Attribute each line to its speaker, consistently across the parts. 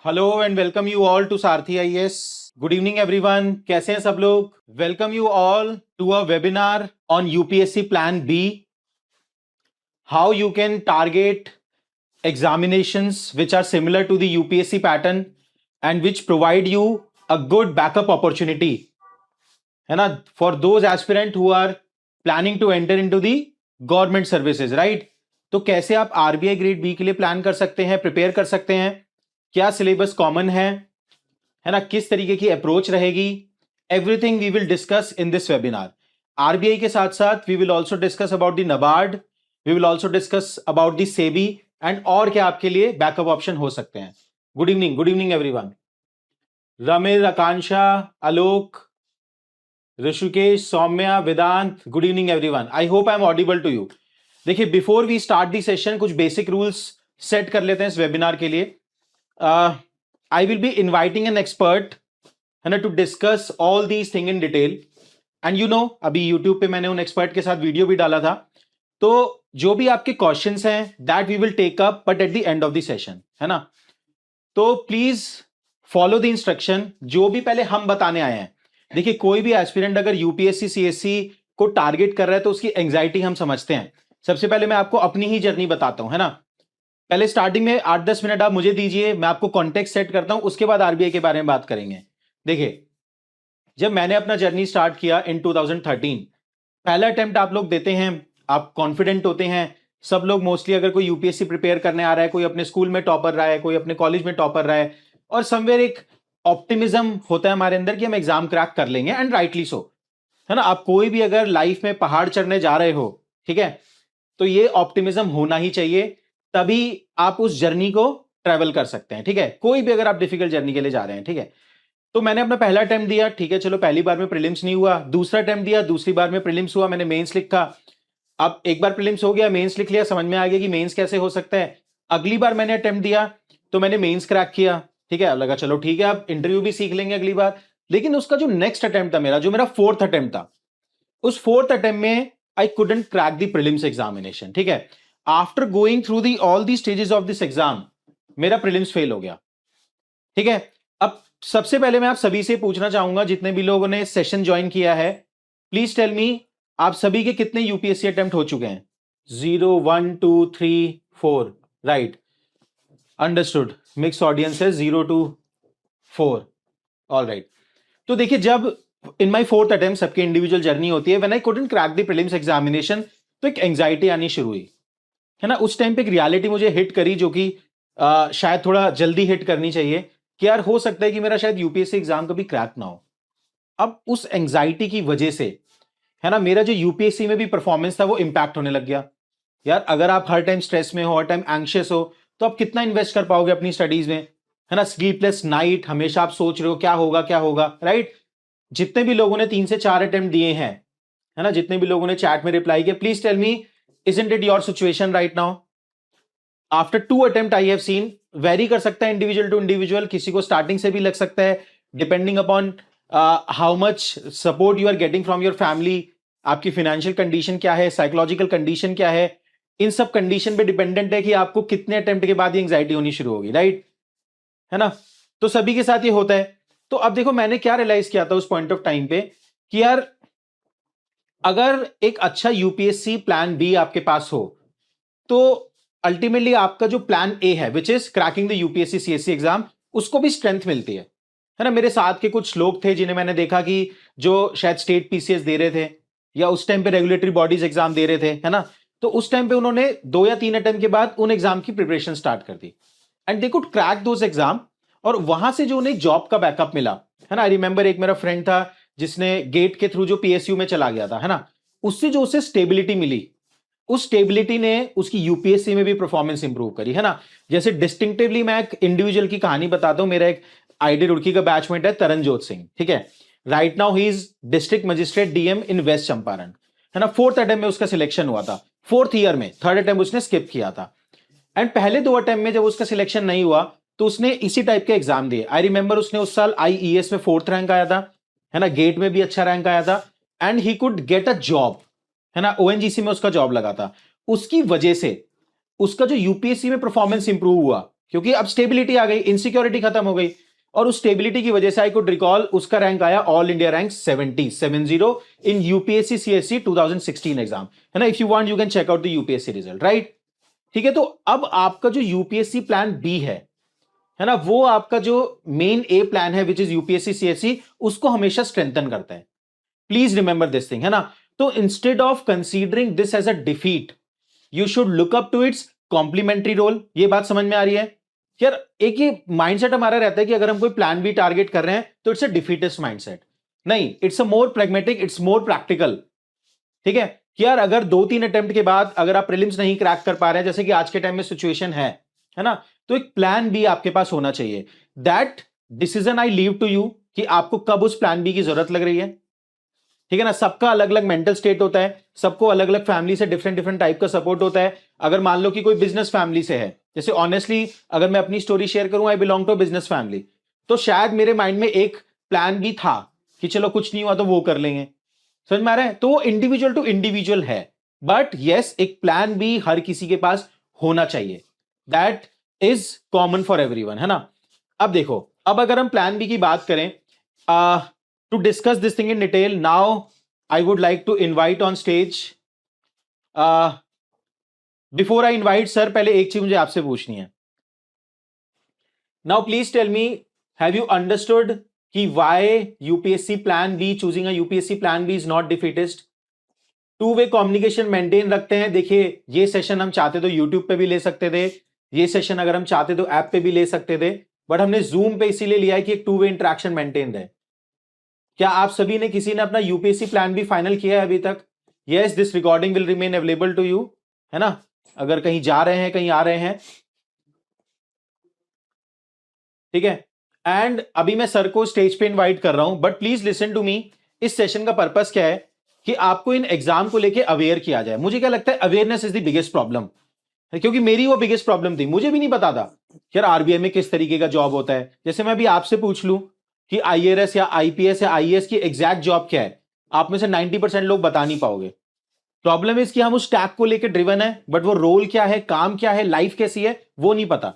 Speaker 1: Hello and welcome you all to Sarathi IAS. Good evening everyone, कैसे हैं सब लोग? Welcome you all to a webinar on UPSC plan B, how you can target examinations which are similar to the UPSC pattern and which provide you a good backup opportunity, है ना, for those aspirant who are planning to enter into the government services, right? तो कैसे आप RBI grade B के लिए plan कर सकते हैं, प्रिपेयर कर सकते हैं, क्या सिलेबस कॉमन है ना, किस तरीके की अप्रोच रहेगी, everything we will discuss in this webinar. RBI के साथ साथ we will also discuss about the NABARD, we will also discuss about the SEBI and और क्या आपके लिए बैकअप ऑप्शन हो सकते हैं। Good evening everyone. Ramil, Akanksha, Alok, Rishikesh, Saumya, Vedant, good evening everyone. I hope I am audible to you. देखिए, before we start the session कुछ basic rules set कर लेते हैं इस वेबिनार के लिए। I will be inviting an expert, है ना, to discuss all these thing in detail. And you know, अभी यूट्यूब पे मैंने उन एक्सपर्ट के साथ वीडियो भी डाला था। तो जो भी आपके क्वेश्चंस हैं that we will take up but at the end of the session, है ना। तो प्लीज फॉलो द इंस्ट्रक्शन जो भी पहले हम बताने आए हैं। देखिए, कोई भी एस्पिरेंट अगर यूपीएससी सीएससी को टारगेट कर रहा है तो उसकी एंग्जाइटी हम समझते हैं। सबसे पहले मैं आपको अपनी ही जर्नी बताता हूं, है ना। पहले स्टार्टिंग में 8-10 मिनट आप मुझे दीजिए, मैं आपको कॉन्टेक्स्ट सेट करता हूं, उसके बाद आरबीआई के बारे में बात करेंगे। देखिए, जब मैंने अपना जर्नी स्टार्ट किया इन 2013, पहला अटेम्प्ट आप लोग देते हैं, आप कॉन्फिडेंट होते हैं। सब लोग मोस्टली, अगर कोई यूपीएससी प्रिपेयर करने आ रहा है, कोई अपने स्कूल में टॉपर रहा है, कोई अपने कॉलेज में टॉपर रहा है, और समवेयर एक ऑप्टिमिज्म होता है हमारे अंदर कि हम एग्जाम क्रैक कर लेंगे, एंड राइटली सो, है ना। आप कोई भी अगर लाइफ में पहाड़ चढ़ने जा रहे हो, ठीक है, तो ये ऑप्टिमिज्म होना ही चाहिए, तभी आप उस जर्नी को ट्रेवल कर सकते हैं, ठीक है। कोई भी अगर आप डिफिकल्ट जर्नी के लिए जा रहे हैं, ठीक है। तो मैंने अपना पहला अटेम्प्ट दिया, ठीक है, चलो पहली बार में प्रीलिम्स नहीं हुआ। दूसरा अटेम्प्ट दिया, दूसरी बार में प्रीलिम्स हुआ, मैंने मेंस लिखा। अब एक बार प्रीलिम्स हो गया, मेंस लिख लिया, समझ में आ गया कि मेंस कैसे हो सकता है। अगली बार मैंने अटेम्प्ट दिया तो मैंने मेंस क्रैक किया, ठीक है, लगा चलो ठीक है, अब इंटरव्यू भी सीख लेंगे अगली बार। लेकिन उसका जो नेक्स्ट अटेम्प्ट था, जो मेरा फोर्थ अटेम्प्ट था, उस फोर्थ अटेम्प्ट में I couldn't crack the prelims examination, ठीक है। After going through the all the stages of this exam, मेरा प्रीलिम्स फेल हो गया, ठीक है। अब सबसे पहले मैं आप सभी से पूछना चाहूंगा, जितने भी लोगों ने सेशन ज्वाइन किया है, प्लीज टेल मी, आप सभी के कितने यूपीएससी अटेम्प्ट हो चुके हैं? 0, 1, 2, 3, 4, राइट, अंडरस्टूड। मिक्स ऑडियंस है, 0 to 4, ऑल राइट। तो देखिए, जब इन माई फोर्थ अटेम्प्ट, सबकी इंडिविजुअल जर्नी होती है, when I couldn't crack the prelims examination, तो एक एंजाइटी आनी शुरू हुई, है ना। उस टाइम पे एक रियलिटी मुझे हिट करी, जो कि शायद थोड़ा जल्दी हिट करनी चाहिए, कि यार हो सकता है कि मेरा शायद यूपीएससी एग्जाम कभी क्रैक ना हो। अब उस एंजाइटी की वजह से, है ना, मेरा जो यूपीएससी में भी परफॉर्मेंस था वो इंपैक्ट होने लग गया। यार, अगर आप हर टाइम स्ट्रेस में हो, हर टाइम एंग्शियस हो, तो आप कितना इन्वेस्ट कर पाओगे अपनी स्टडीज में, है ना। स्लीपलेस नाइट, हमेशा आप सोच रहे हो क्या होगा क्या होगा, राइट। जितने भी लोगों ने 3 से 4 अटेम्प्ट दिए हैं, है ना, जितने भी लोगों ने चैट में रिप्लाई किया, please tell me, isn't it your situation right now? After 2 attempt I have seen, very कर सकता है इंडिविजुअल टू इंडिविजुअल, किसी को स्टार्टिंग से भी लग सकता है, depending upon how much support you are getting from your family, आपकी फाइनेंशियल कंडीशन क्या है, साइकोलॉजिकल कंडीशन क्या है, इन सब कंडीशन पे डिपेंडेंट है कि आपको कितने अटेम्प्ट के बाद ये एंग्जाइटी होनी शुरू होगी, राइट, है ना। तो सभी के साथ ये होता है। तो अब देखो, मैंने क्या रियलाइज किया था उस पॉइंट ऑफ टाइम पे, कि यार अगर एक अच्छा यूपीएससी प्लान बी आपके पास हो, तो अल्टीमेटली आपका जो प्लान ए है, which is cracking the UPSC CSC exam, उसको भी स्ट्रेंथ मिलती है ना। मेरे साथ के कुछ लोग थे जिन्हें मैंने देखा कि जो शायद स्टेट पीसीएस दे रहे थे, या उस टाइम पे रेगुलेटरी बॉडीज एग्जाम दे रहे थे, है ना। तो उस टाइम पे उन्होंने 2 या 3 अटेम्प्ट के बाद उन एग्जाम की प्रिपरेशन स्टार्ट कर दी, and they could crack those exam, और वहां से जो उन्हें जॉब का बैकअप मिला, है ना। आई रिमेंबर, एक मेरा फ्रेंड था जिसने गेट के थ्रू जो पीएसयू में चला गया था, है ना, उससे जो उसे स्टेबिलिटी मिली, उस स्टेबिलिटी ने उसकी यूपीएससी में भी परफॉर्मेंस इंप्रूव करी, है ना। जैसे डिस्टिंक्टिवली मैं एक इंडिविजुअल की कहानी बताता हूं। मेरा एक आईडी रुड़की का बैचमेट है, तरनजोत सिंह, ठीक है। Right now he is district magistrate DM in west Champaran, है ना। फोर्थ अटेम्प्ट में उसका सिलेक्शन हुआ था, फोर्थ ईयर में, थर्ड अटेम्प्ट उसने स्किप किया था। एंड पहले 2 अटेम्प्ट में जब उसका सिलेक्शन नहीं हुआ, तो उसने इसी टाइप के एग्जाम दिए। आई रिमेंबर, उसने उस साल आईईएस में 4th रैंक आया था, है ना, गेट में भी अच्छा रैंक आया था, and he could get a job, है ना। ओएनजीसी में उसका जॉब लगा था। उसकी वजह से उसका जो यूपीएससी में परफॉर्मेंस इंप्रूव हुआ, क्योंकि अब स्टेबिलिटी आ गई, इनसिक्योरिटी खत्म हो गई, और उस स्टेबिलिटी की वजह से आई कुड रिकॉल उसका रैंक आया all India rank 70 in UPSC CSC 2016 exam, है ना। If you want you can check out the UPSC result, right. ठीक है, तो अब आपका जो यूपीएससी प्लान बी है ना, वो आपका जो मेन ए प्लान है विच इज यूपीएससी सीएससी, उसको हमेशा स्ट्रेंथन करता है। प्लीज रिमेंबर दिस थिंग, है ना। तो instead of considering this as a defeat, you should look up to its complementary role. ये बात समझ में आ रही है यार। एक ही माइंडसेट हमारा रहता है कि अगर हम कोई प्लान बी टारगेट कर रहे हैं तो इट्स अ डिफीटिस्ट माइंडसेट। नहीं, it's a more pragmatic, it's more practical. ठीक है कि यार अगर 2-3 अटेम्प्ट के बाद अगर आप प्रीलिम्स नहीं क्रैक कर पा रहे हैं, जैसे कि आज के टाइम में सिचुएशन है ना, तो एक प्लान बी आपके पास होना चाहिए। That decision I leave to you कि आपको कब उस प्लान बी की जरूरत लग रही है। ठीक है ना, सबका अलग अलग मेंटल स्टेट होता है, सबको अलग अलग फैमिली से डिफरेंट डिफरेंट टाइप का सपोर्ट होता है। अगर मान लो कि कोई बिजनेस फैमिली से है, जैसे ऑनेस्टली अगर मैं अपनी स्टोरी शेयर करूं, I belong to business family, तो शायद मेरे माइंड में एक प्लान भी था कि चलो कुछ नहीं हुआ तो वो कर लेंगे, समझ में आ रहा है। तो वो इंडिविजुअल टू इंडिविजुअल है, बट यस एक प्लान भी हर किसी के पास होना चाहिए। That is common for everyone, है ना। अब देखो, अब अगर हम प्लान बी की बात करें, to discuss this thing in detail, now I would like to invite on stage, before I invite sir, पहले एक चीज मुझे आपसे पूछनी है। Now please tell me, have you understood कि why UPSC plan B, choosing a UPSC plan B is not defeatist? Two way communication maintain रखते हैं। देखिए, ये सेशन हम चाहते तो यूट्यूब पे भी ले सकते थे, ये सेशन अगर हम चाहते तो ऐप पे भी ले सकते थे, बट हमने जूम पे इसीलिए लिया है कि एक टू वे इंटरेक्शन मेंटेन रहे। क्या आप सभी ने, किसी ने अपना यूपीएससी प्लान भी फाइनल किया है अभी तक? Yes, this recording will remain available to you, है ना, अगर कहीं जा रहे हैं, कहीं आ रहे हैं। ठीक है, एंड अभी मैं सर को स्टेज पे इनवाइट कर रहा हूं, but please listen to me. इस सेशन का पर्पस क्या है कि आपको इन एग्जाम को लेके अवेयर किया जाए। मुझे क्या लगता है, awareness is the biggest problem, क्योंकि मेरी वो बिगेस्ट प्रॉब्लम थी, मुझे भी नहीं पता था यार आरबीआई में किस तरीके का जॉब होता है। जैसे मैं अभी आपसे पूछ लूं कि आईएआरएस या आईपीएस या आईएएस की एग्जैक्ट जॉब क्या है, आप में से 90% लोग बता नहीं पाओगे। प्रॉब्लम इज कि हम उस टैग को लेकर ड्रिवन है, बट वो रोल क्या है, काम क्या है, लाइफ कैसी है, वो नहीं पता।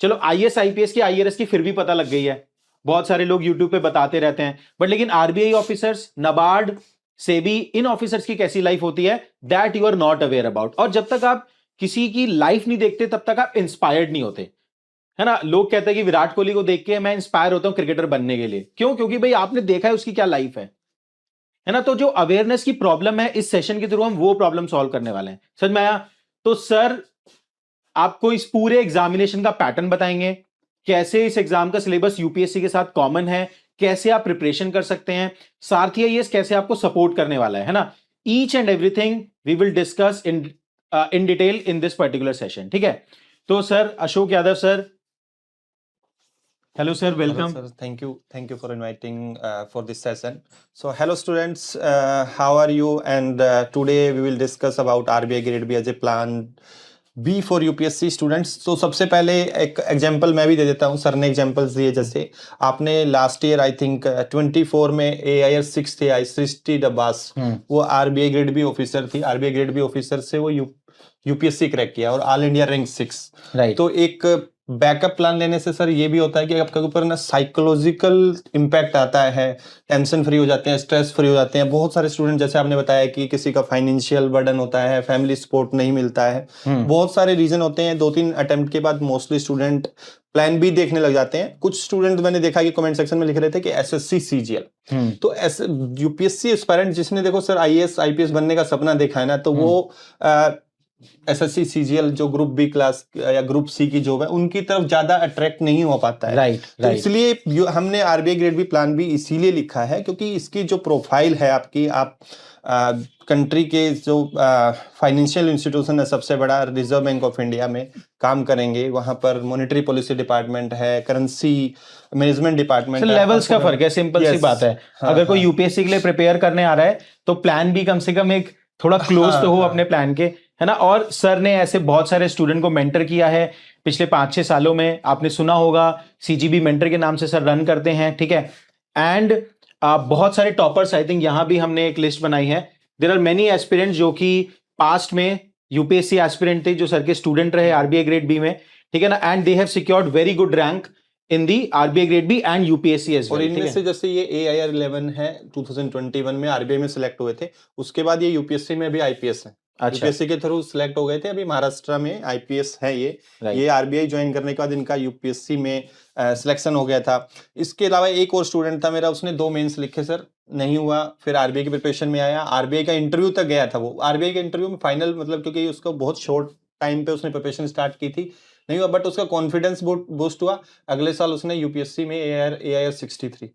Speaker 1: चलो आईएएस आईपीएस की आईआरएस की फिर भी पता लग गई है, बहुत सारे लोग यूट्यूब पे बताते रहते हैं, बट लेकिन आरबीआई ऑफिसर्स, नाबार्ड, सेबी, इन ऑफिसर्स की कैसी लाइफ होती है, that you are not aware about. और जब तक आप किसी की लाइफ नहीं देखते तब तक आप इंस्पायर्ड नहीं होते, है ना। लोग कहते हैं कि विराट कोहली को देख के मैं इंस्पायर होता हूं क्रिकेटर बनने के लिए। क्यों? क्योंकि भाई आपने देखा है उसकी क्या लाइफ है ना। तो जो अवेयरनेस की प्रॉब्लम है, इस सेशन के थ्रू हम वो प्रॉब्लम सॉल्व करने वाले हैं। समझ में आया? तो सर आपको इस पूरे एग्जामिनेशन का पैटर्न बताएंगे, कैसे इस एग्जाम का सिलेबस यूपीएससी के साथ कॉमन है, कैसे आप प्रिपरेशन कर सकते हैं, सारथी आईएएस कैसे आपको सपोर्ट करने वाला है ना। Each and everything we will discuss in detail in this particular session. ठीक है, तो sir Ashok Yadav sir, hello sir, welcome.
Speaker 2: Hello, sir. Thank you for inviting for this session. So hello students, how are you? And today we will discuss about RBI Grade B as a plan B for UPSC students. तो सबसे पहले एक example मैं भी दे देता हूँ, sir ने examples दिए। जैसे आपने लास्ट ईयर आई थिंक 24 में AIR 6 थे, सृष्टि डब्बास, वो RBI ग्रेड बी ऑफिसर थी। RBI ग्रेड बी ऑफिसर से वो यूपीएससी क्रैक किया और ऑल इंडिया रैंक 6।
Speaker 1: राइट।
Speaker 2: तो एक बैकअप प्लान लेने से सर ये भी होता है कि आपके ऊपर ना साइकोलॉजिकल इम्पैक्ट आता है, टेंशन फ्री हो जाते हैं, स्ट्रेस फ्री हो जाते हैं। बहुत सारे स्टूडेंट, जैसे आपने बताया कि किसी का फाइनेंशियल बर्डन होता है, फैमिली सपोर्ट नहीं मिलता है, बहुत सारे रीजन होते हैं। 2-3 अटेम्प्ट के बाद मोस्टली स्टूडेंट प्लान बी देखने लग जाते हैं। कुछ स्टूडेंट मैंने देखा कि कमेंट सेक्शन में लिख रहे थे कि एसएससी सीजीएल। तो यूपीएससी एस्पायरेंट जिसने देखो सर आईएएस आईपीएस बनने का सपना देखा है ना, तो वो एसएससी सीजीएल जो ग्रुप बी क्लास या ग्रुप सी की जॉब है उनकी तरफ ज्यादा अट्रैक्ट नहीं हो पाता है।
Speaker 1: राइट।
Speaker 2: तो इसलिए हमने RBI grade B plan B इसीलिए लिखा है क्योंकि इसकी जो प्रोफाइल है आपकी, आप कंट्री के जो फाइनेंशियल इंस्टीट्यूशन है सबसे बड़ा रिजर्व बैंक ऑफ इंडिया में काम करेंगे। वहां पर मॉनेटरी पॉलिसी डिपार्टमेंट है, करेंसी मैनेजमेंट डिपार्टमेंट है।
Speaker 1: लेवल्स का फर्क है, सिंपल सी बात है। अगर कोई यूपीएससी के लिए प्रिपेयर करने आ रहा है तो प्लान बी कम से कम एक थोड़ा क्लोज तो हो अपने प्लान के, है ना। और सर ने ऐसे बहुत सारे स्टूडेंट को मेंटर किया है पिछले 5-6 सालों में, आपने सुना होगा सीजीबी मेंटर के नाम से सर रन करते हैं। ठीक है, एंड बहुत सारे टॉपर्स, आई थिंक यहां भी हमने एक लिस्ट बनाई है। देयर आर मेनी एस्पिरेंट्स जो कि पास्ट में यूपीएससी एस्पिरेंट थे, जो सर के स्टूडेंट रहे आरबीआई ग्रेड बी में। ठीक है ना, and they have secured very good rank in the RBI grade B and UPSC as
Speaker 2: और
Speaker 1: वेल।
Speaker 2: इनमें से जैसे ये AIR 11 है 2021 में आरबीआई में सिलेक्ट हुए थे, उसके बाद ये यूपीएससी में भी आईपीएस है।
Speaker 1: अच्छा,
Speaker 2: यूपीएससी के थ्रू सिलेक्ट हो गए थे, अभी महाराष्ट्र में आईपीएस है ये।
Speaker 1: राइट,
Speaker 2: ये आरबीआई ज्वाइन करने के बाद इनका यूपीएससी में सिलेक्शन हो गया था। इसके अलावा एक और स्टूडेंट था मेरा, उसने 2 मेंस लिखे सर, नहीं हुआ, फिर आरबीआई की प्रिपरेशन में आया, आरबीआई का इंटरव्यू तक गया था वो, आरबीआई के इंटरव्यू में फाइनल मतलब क्योंकि उसको बहुत शॉर्ट टाइम पे उसने प्रिपरेशन स्टार्ट की थी, नहीं हुआ, बट उसका कॉन्फिडेंस बूस्ट हुआ। अगले साल उसने यूपीएससी में AIR 63।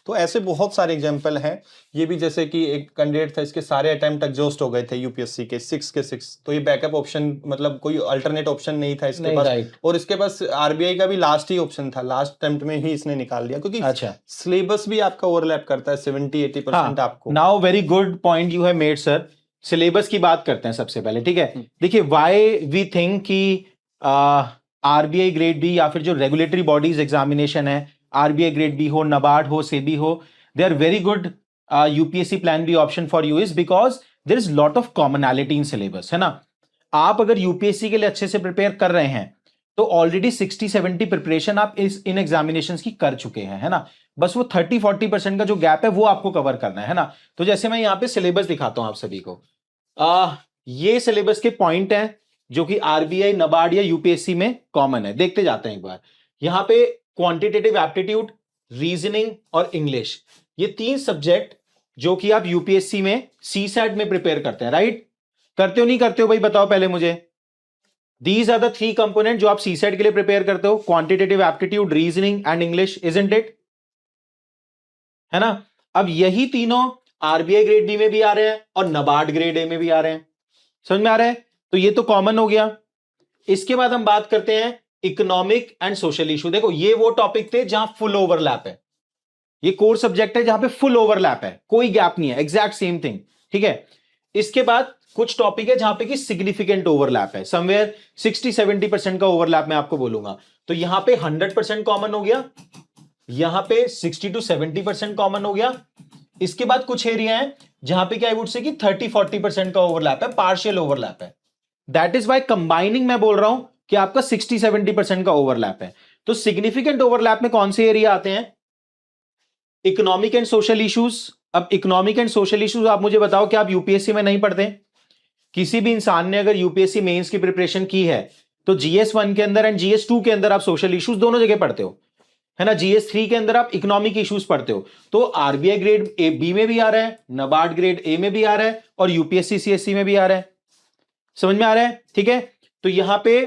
Speaker 2: तो ऐसे बहुत सारे एग्जाम्पल हैं। ये भी जैसे कि एक कैंडिडेट था, इसके सारे अटेम्प्ट एग्जॉस्ट हो गए थे यूपीएससी के 6 के 6, तो ये बैकअप ऑप्शन मतलब कोई अल्टरनेट ऑप्शन नहीं था इसके पास।
Speaker 1: राइट,
Speaker 2: और इसके पास आरबीआई का भी लास्ट ही ऑप्शन था, लास्ट अटेम्प्ट में ही इसने निकाल दिया, क्योंकि
Speaker 1: अच्छा,
Speaker 2: सिलेबस भी आपका ओवरलैप करता है 70-80% आपको।
Speaker 1: Now very good point you have made sir. Syllabus की बात करते हैं सबसे पहले, ठीक है। देखिए, व्हाई वी थिंक कि आरबीआई ग्रेड बी या फिर जो रेगुलेटरी बॉडीज एग्जामिनेशन है, आरबीआई ग्रेड बी हो, नबार्ड हो, सेबी हो, they are very good UPSC plan B option for you is because there is lot of commonality in syllabus, है ना। आप अगर यूपीएससी के लिए अच्छे से प्रिपेयर कर रहे हैं तो ऑलरेडी 60-70 प्रिपरेशन आप इन एग्जामिनेशन की कर चुके हैं, है ना। बस वो 30-40% का जो गैप है वो आपको कवर करना है ना। तो जैसे मैं यहाँ पे सिलेबस दिखाता हूं आप सभी को, ये सिलेबस के पॉइंट हैं जो कि आरबीआई, नबार्ड या यूपीएससी में कॉमन है। देखते जाते हैं एक बार। यहां पे क्वांटिटेटिव एप्टीट्यूड, रीजनिंग और इंग्लिश, ये 3 सब्जेक्ट जो कि आप यूपीएससी में सीसैट में प्रिपेयर करते हैं, राइट। करते हो नहीं करते हो भाई, बताओ पहले मुझे। दीज आर द 3 कंपोनेंट जो आप सीसेट के लिए प्रिपेयर करते हो, quantitative aptitude, reasoning and English, isn't it, है ना। अब यही तीनों आरबीआई ग्रेड बी में भी आ रहे हैं और नबार्ड ग्रेड ए में भी आ रहे हैं, समझ में आ रहा है। तो ये तो कॉमन हो गया। इसके बाद हम बात करते हैं इकोनॉमिक एंड सोशल इशू। देखो, ये वो टॉपिक थे जहां फुल ओवरलैप है, ये कोर सब्जेक्ट है जहां पे फुल ओवरलैप है, कोई गैप नहीं है, एग्जैक्ट सेम थिंग, ठीक है। इसके बाद कुछ टॉपिक है जहां पे कि सिग्निफिकेंट ओवरलैप है, समवेयर 60-70% का ओवरलैप मैं आपको बोलूंगा। तो यहां पे 100% कॉमन हो गया, यहां पे 60-70% कॉमन हो गया। इसके बाद कुछ एरिया है जहां पे क्या आई वुड से कि 30-40% का ओवरलैप है, पार्शियल ओवरलैप है। दैट इज वाई कंबाइनिंग मैं बोल रहा हूं कि आपका 60-70% का ओवरलैप है। तो सिग्निफिकेंट ओवरलैप में कौन से एरिया आते हैं? Economic and social issues. अब इकोनॉमिक एंड सोशल इश्यूज आप मुझे बताओ कि आप यूपीएससी में नहीं पढ़ते? किसी भी इंसान ने अगर यूपीएससी मेंस की प्रिपरेशन की है तो जीएस 1 के अंदर एंड जीएस 2 के अंदर आप सोशल इश्यूज दोनों जगह पढ़ते हो, है ना। जीएस 3 के अंदर आप इकोनॉमिक इश्यूज पढ़ते हो। तो आरबीआई ग्रेड ए बी में भी आ रहा है, नबार्ड ग्रेड ए में भी आ रहा है और यूपीएससी सीएससी में भी आ रहा है, समझ में आ रहा है, ठीक है। तो यहां पे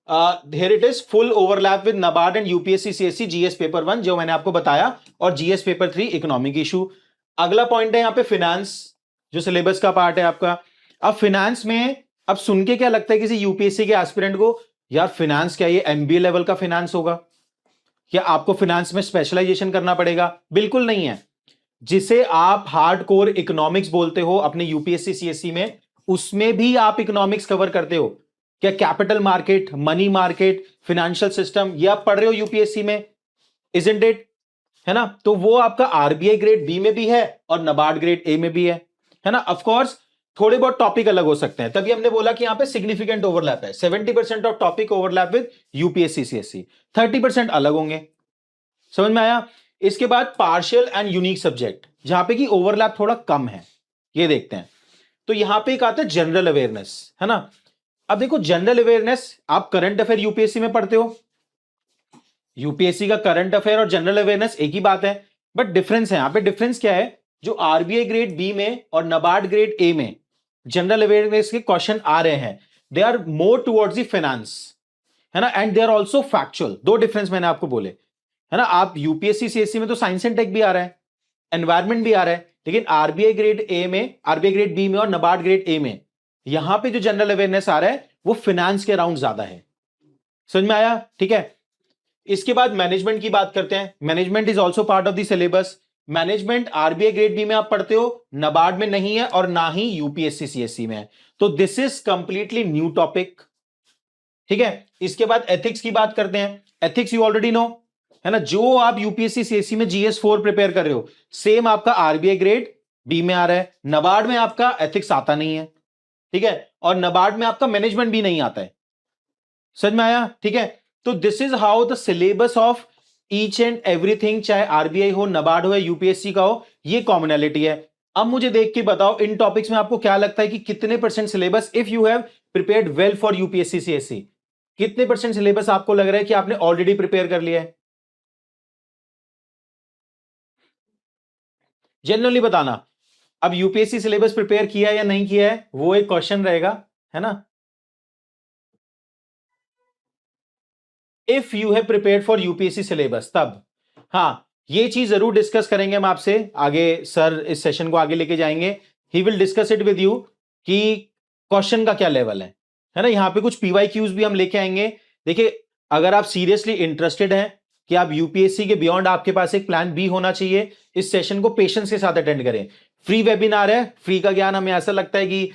Speaker 1: here it is full overlap with NABARD and UPSC CSC GS paper 1 जो मैंने आपको बताया, और जीएस पेपर 3 इकोनॉमिक इशू। अगला पॉइंट है यहां पे फिनेंस, जो सिलेबस का पार्ट है आपका। अब फिनेंस में अब सुन के क्या लगता है किसी यूपीएससी के एस्पिरेंट को, यार फिनेंस क्या ये एमबीए लेवल का फिनेंस होगा, क्या आपको फिनेंस में स्पेशलाइजेशन करना पड़ेगा? बिल्कुल नहीं है। जिसे आप हार्डकोर इकोनॉमिक्स बोलते हो अपने यूपीएससी सीएससी में, उसमें भी आप इकोनॉमिक्स कवर करते हो। क्या capital market, money market, financial system, ये आप पढ़ रहे हो यूपीएससी में, इजंट इट, है ना। तो वो आपका आरबीआई ग्रेड बी में भी है और नबार्ड ग्रेड ए में भी है ना। ऑफ कोर्स थोड़े बहुत टॉपिक अलग हो सकते हैं, तभी हमने बोला कि यहां पे सिग्निफिकेंट ओवरलैप है। 70% of topic overlap with UPSC CSC, 30% अलग होंगे, समझ में आया। इसके बाद पार्शियल एंड यूनिक सब्जेक्ट, जहां पे कि ओवरलैप थोड़ा कम है, ये देखते हैं। तो यहां पे एक आता है जनरल अवेयरनेस, है ना। अब देखो जनरल अवेयरनेस, आप करंट अफेयर यूपीएससी में पढ़ते हो, यूपीएससी का करंट अफेयर और जनरल अवेयरनेस एक ही बात है, बट डिफरेंस है। यहां पे डिफरेंस क्या है, जो आरबीआई ग्रेड बी में और नबार्ड ग्रेड ए में जनरल अवेयरनेस के क्वेश्चन आ रहे हैं, they are more towards the finance, है ना, and they are also factual. दो डिफरेंस मैंने आपको बोले, है ना। आप यूपीएससी सीएससी में तो साइंस एंड टेक भी आ रहा है, एनवायरमेंट भी आ रहा है, लेकिन आरबीआई ग्रेड ए में, आरबीआई ग्रेड बी में और नबार्ड ग्रेड ए में यहां पे जो जनरल अवेयरनेस आ रहा है वो फाइनेंस के अराउंड ज्यादा है, समझ में आया, ठीक है। इसके बाद मैनेजमेंट की बात करते हैं। Management is also part of the syllabus. Management RBI grade B में आप पढ़ते हो, नबार्ड में नहीं है और ना ही यूपीएससी सीएससी में है। तो this is completely new topic, ठीक है। इसके बाद एथिक्स की बात करते हैं। एथिक्स यू ऑलरेडी नो, है ना। जो आप यूपीएससी सीएससी में जीएस 4 प्रिपेयर कर रहे हो, सेम आपका आरबीआई ग्रेड बी में आ रहा है। नबार्ड में आपका एथिक्स आता नहीं है, ठीक है, और नबार्ड में आपका मैनेजमेंट भी नहीं आता है, समझ में आया? ठीक है, तो this is how the syllabus of each and everything, चाहे आरबीआई हो, नबार्ड हो या यूपीएससी का हो, ये कॉमनैलिटी है। अब मुझे देख के बताओ इन टॉपिक्स में आपको क्या लगता है कि कितने percent syllabus, if you have prepared well for UPSC CSC, कितने परसेंट सिलेबस आपको लग रहा है कि आपने ऑलरेडी प्रिपेयर कर लिया है? जनरली बताना। अब यूपीएससी सिलेबस प्रिपेयर किया या नहीं किया है, वो एक क्वेश्चन रहेगा, है ना? If you have prepared for UPSC syllabus, तब हाँ, ये चीज जरूर डिस्कस करेंगे हम आपसे आगे। सर इस सेशन को आगे लेके जाएंगे, he will discuss it with you कि क्वेश्चन का क्या लेवल है ना? यहाँ पे कुछ पीवाईक्यूज भी हम लेके आएंगे। देखिए, अगर आप सीरियसली इंटरेस्टेड हैं कि आप यूपीएससी के बियॉन्ड आपके पास एक प्लान बी होना चाहिए, इस सेशन को पेशेंस के साथ अटेंड करें। फ्री वेबिनार है, फ्री का ज्ञान हमें ऐसा लगता है कि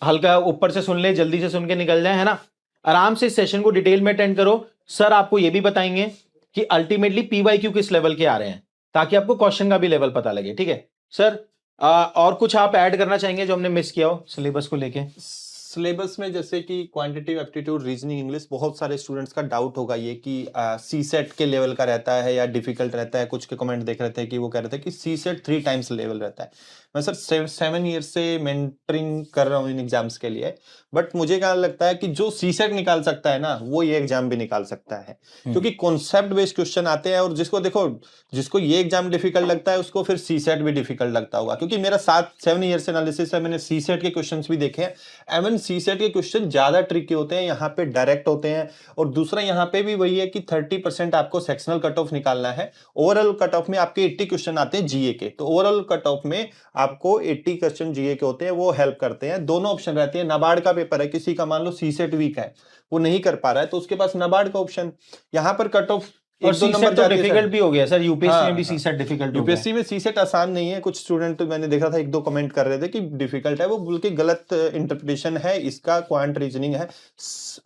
Speaker 1: हल्का ऊपर से सुन ले, जल्दी से सुन के निकल जाए, है ना? आराम से इस सेशन को डिटेल में अटेंड करो। सर आपको यह भी बताएंगे कि अल्टीमेटली पीवाईक्यू किस लेवल के आ रहे हैं, ताकि आपको क्वेश्चन का भी लेवल पता लगे। ठीक है सर, और कुछ आप ऐड करना चाहेंगे जो हमने मिस किया हो सिलेबस को लेके?
Speaker 2: सिलेबस में जैसे कि क्वांटिटेटिव एप्टीट्यूड, रीजनिंग, इंग्लिश, बहुत सारे स्टूडेंट्स का डाउट होगा ये कि सी सेट के लेवल का रहता है या डिफिकल्ट रहता है। कुछ के कमेंट देख रहे थे कि वो कह रहे थे कि सी सेट 3 टाइम्स लेवल रहता है। मैं सर 7 ईयर से मेंटरिंग कर रहा हूँ इन एग्जाम्स के लिए, बट मुझे क्या लगता है कि जो सी सेट निकाल सकता है ना, वो ये एग्जाम भी निकाल सकता है, क्योंकि कॉन्सेप्ट बेस्ड क्वेश्चन आते हैं। और जिसको देखो, जिसको ये एग्जाम डिफिकल्ट लगता है उसको फिर सी सेट भी डिफिकल्ट लगता होगा, क्योंकि मेरा 7 ईयर से एनालिसिस है, मैंने सी सेट के क्वेश्चन भी देखे हैं। एवन सी सेट के क्वेश्चन ज्यादा ट्रिकी होते हैं, यहाँ पे डायरेक्ट होते हैं। और दूसरा यहाँ पे भी वही है कि 30% आपको सेक्शनल कट ऑफ निकालना है। ओवरऑल कट ऑफ में आपके 80 क्वेश्चन आते हैं जीए के, तो ओवरऑल कट ऑफ में आपको 80 क्वेश्चन जीए के होते हैं, वो हेल्प करते हैं। दोनों ऑप्शन रहते हैं। नाबार्ड का पेपर है, किसी का मान लो सी सेट वीक है, वो नहीं कर पा रहा है, तो उसके पास नाबार्ड का ऑप्शन। यहाँ पर कट ऑफ
Speaker 1: और सीसेट तो डिफिकल्ट भी हो गया सर, यूपीएससी में भी
Speaker 2: हाँ,
Speaker 1: सीसेट डिफिकल्ट हो गया।
Speaker 2: यूपीएससी में सीसेट आसान नहीं है। कुछ स्टूडेंट मैंने देखा था, 1-2 कमेंट कर रहे थे कि डिफिकल्ट है, वो बल्कि गलत इंटरप्रिटेशन है इसका। क्वांट रीजनिंग है,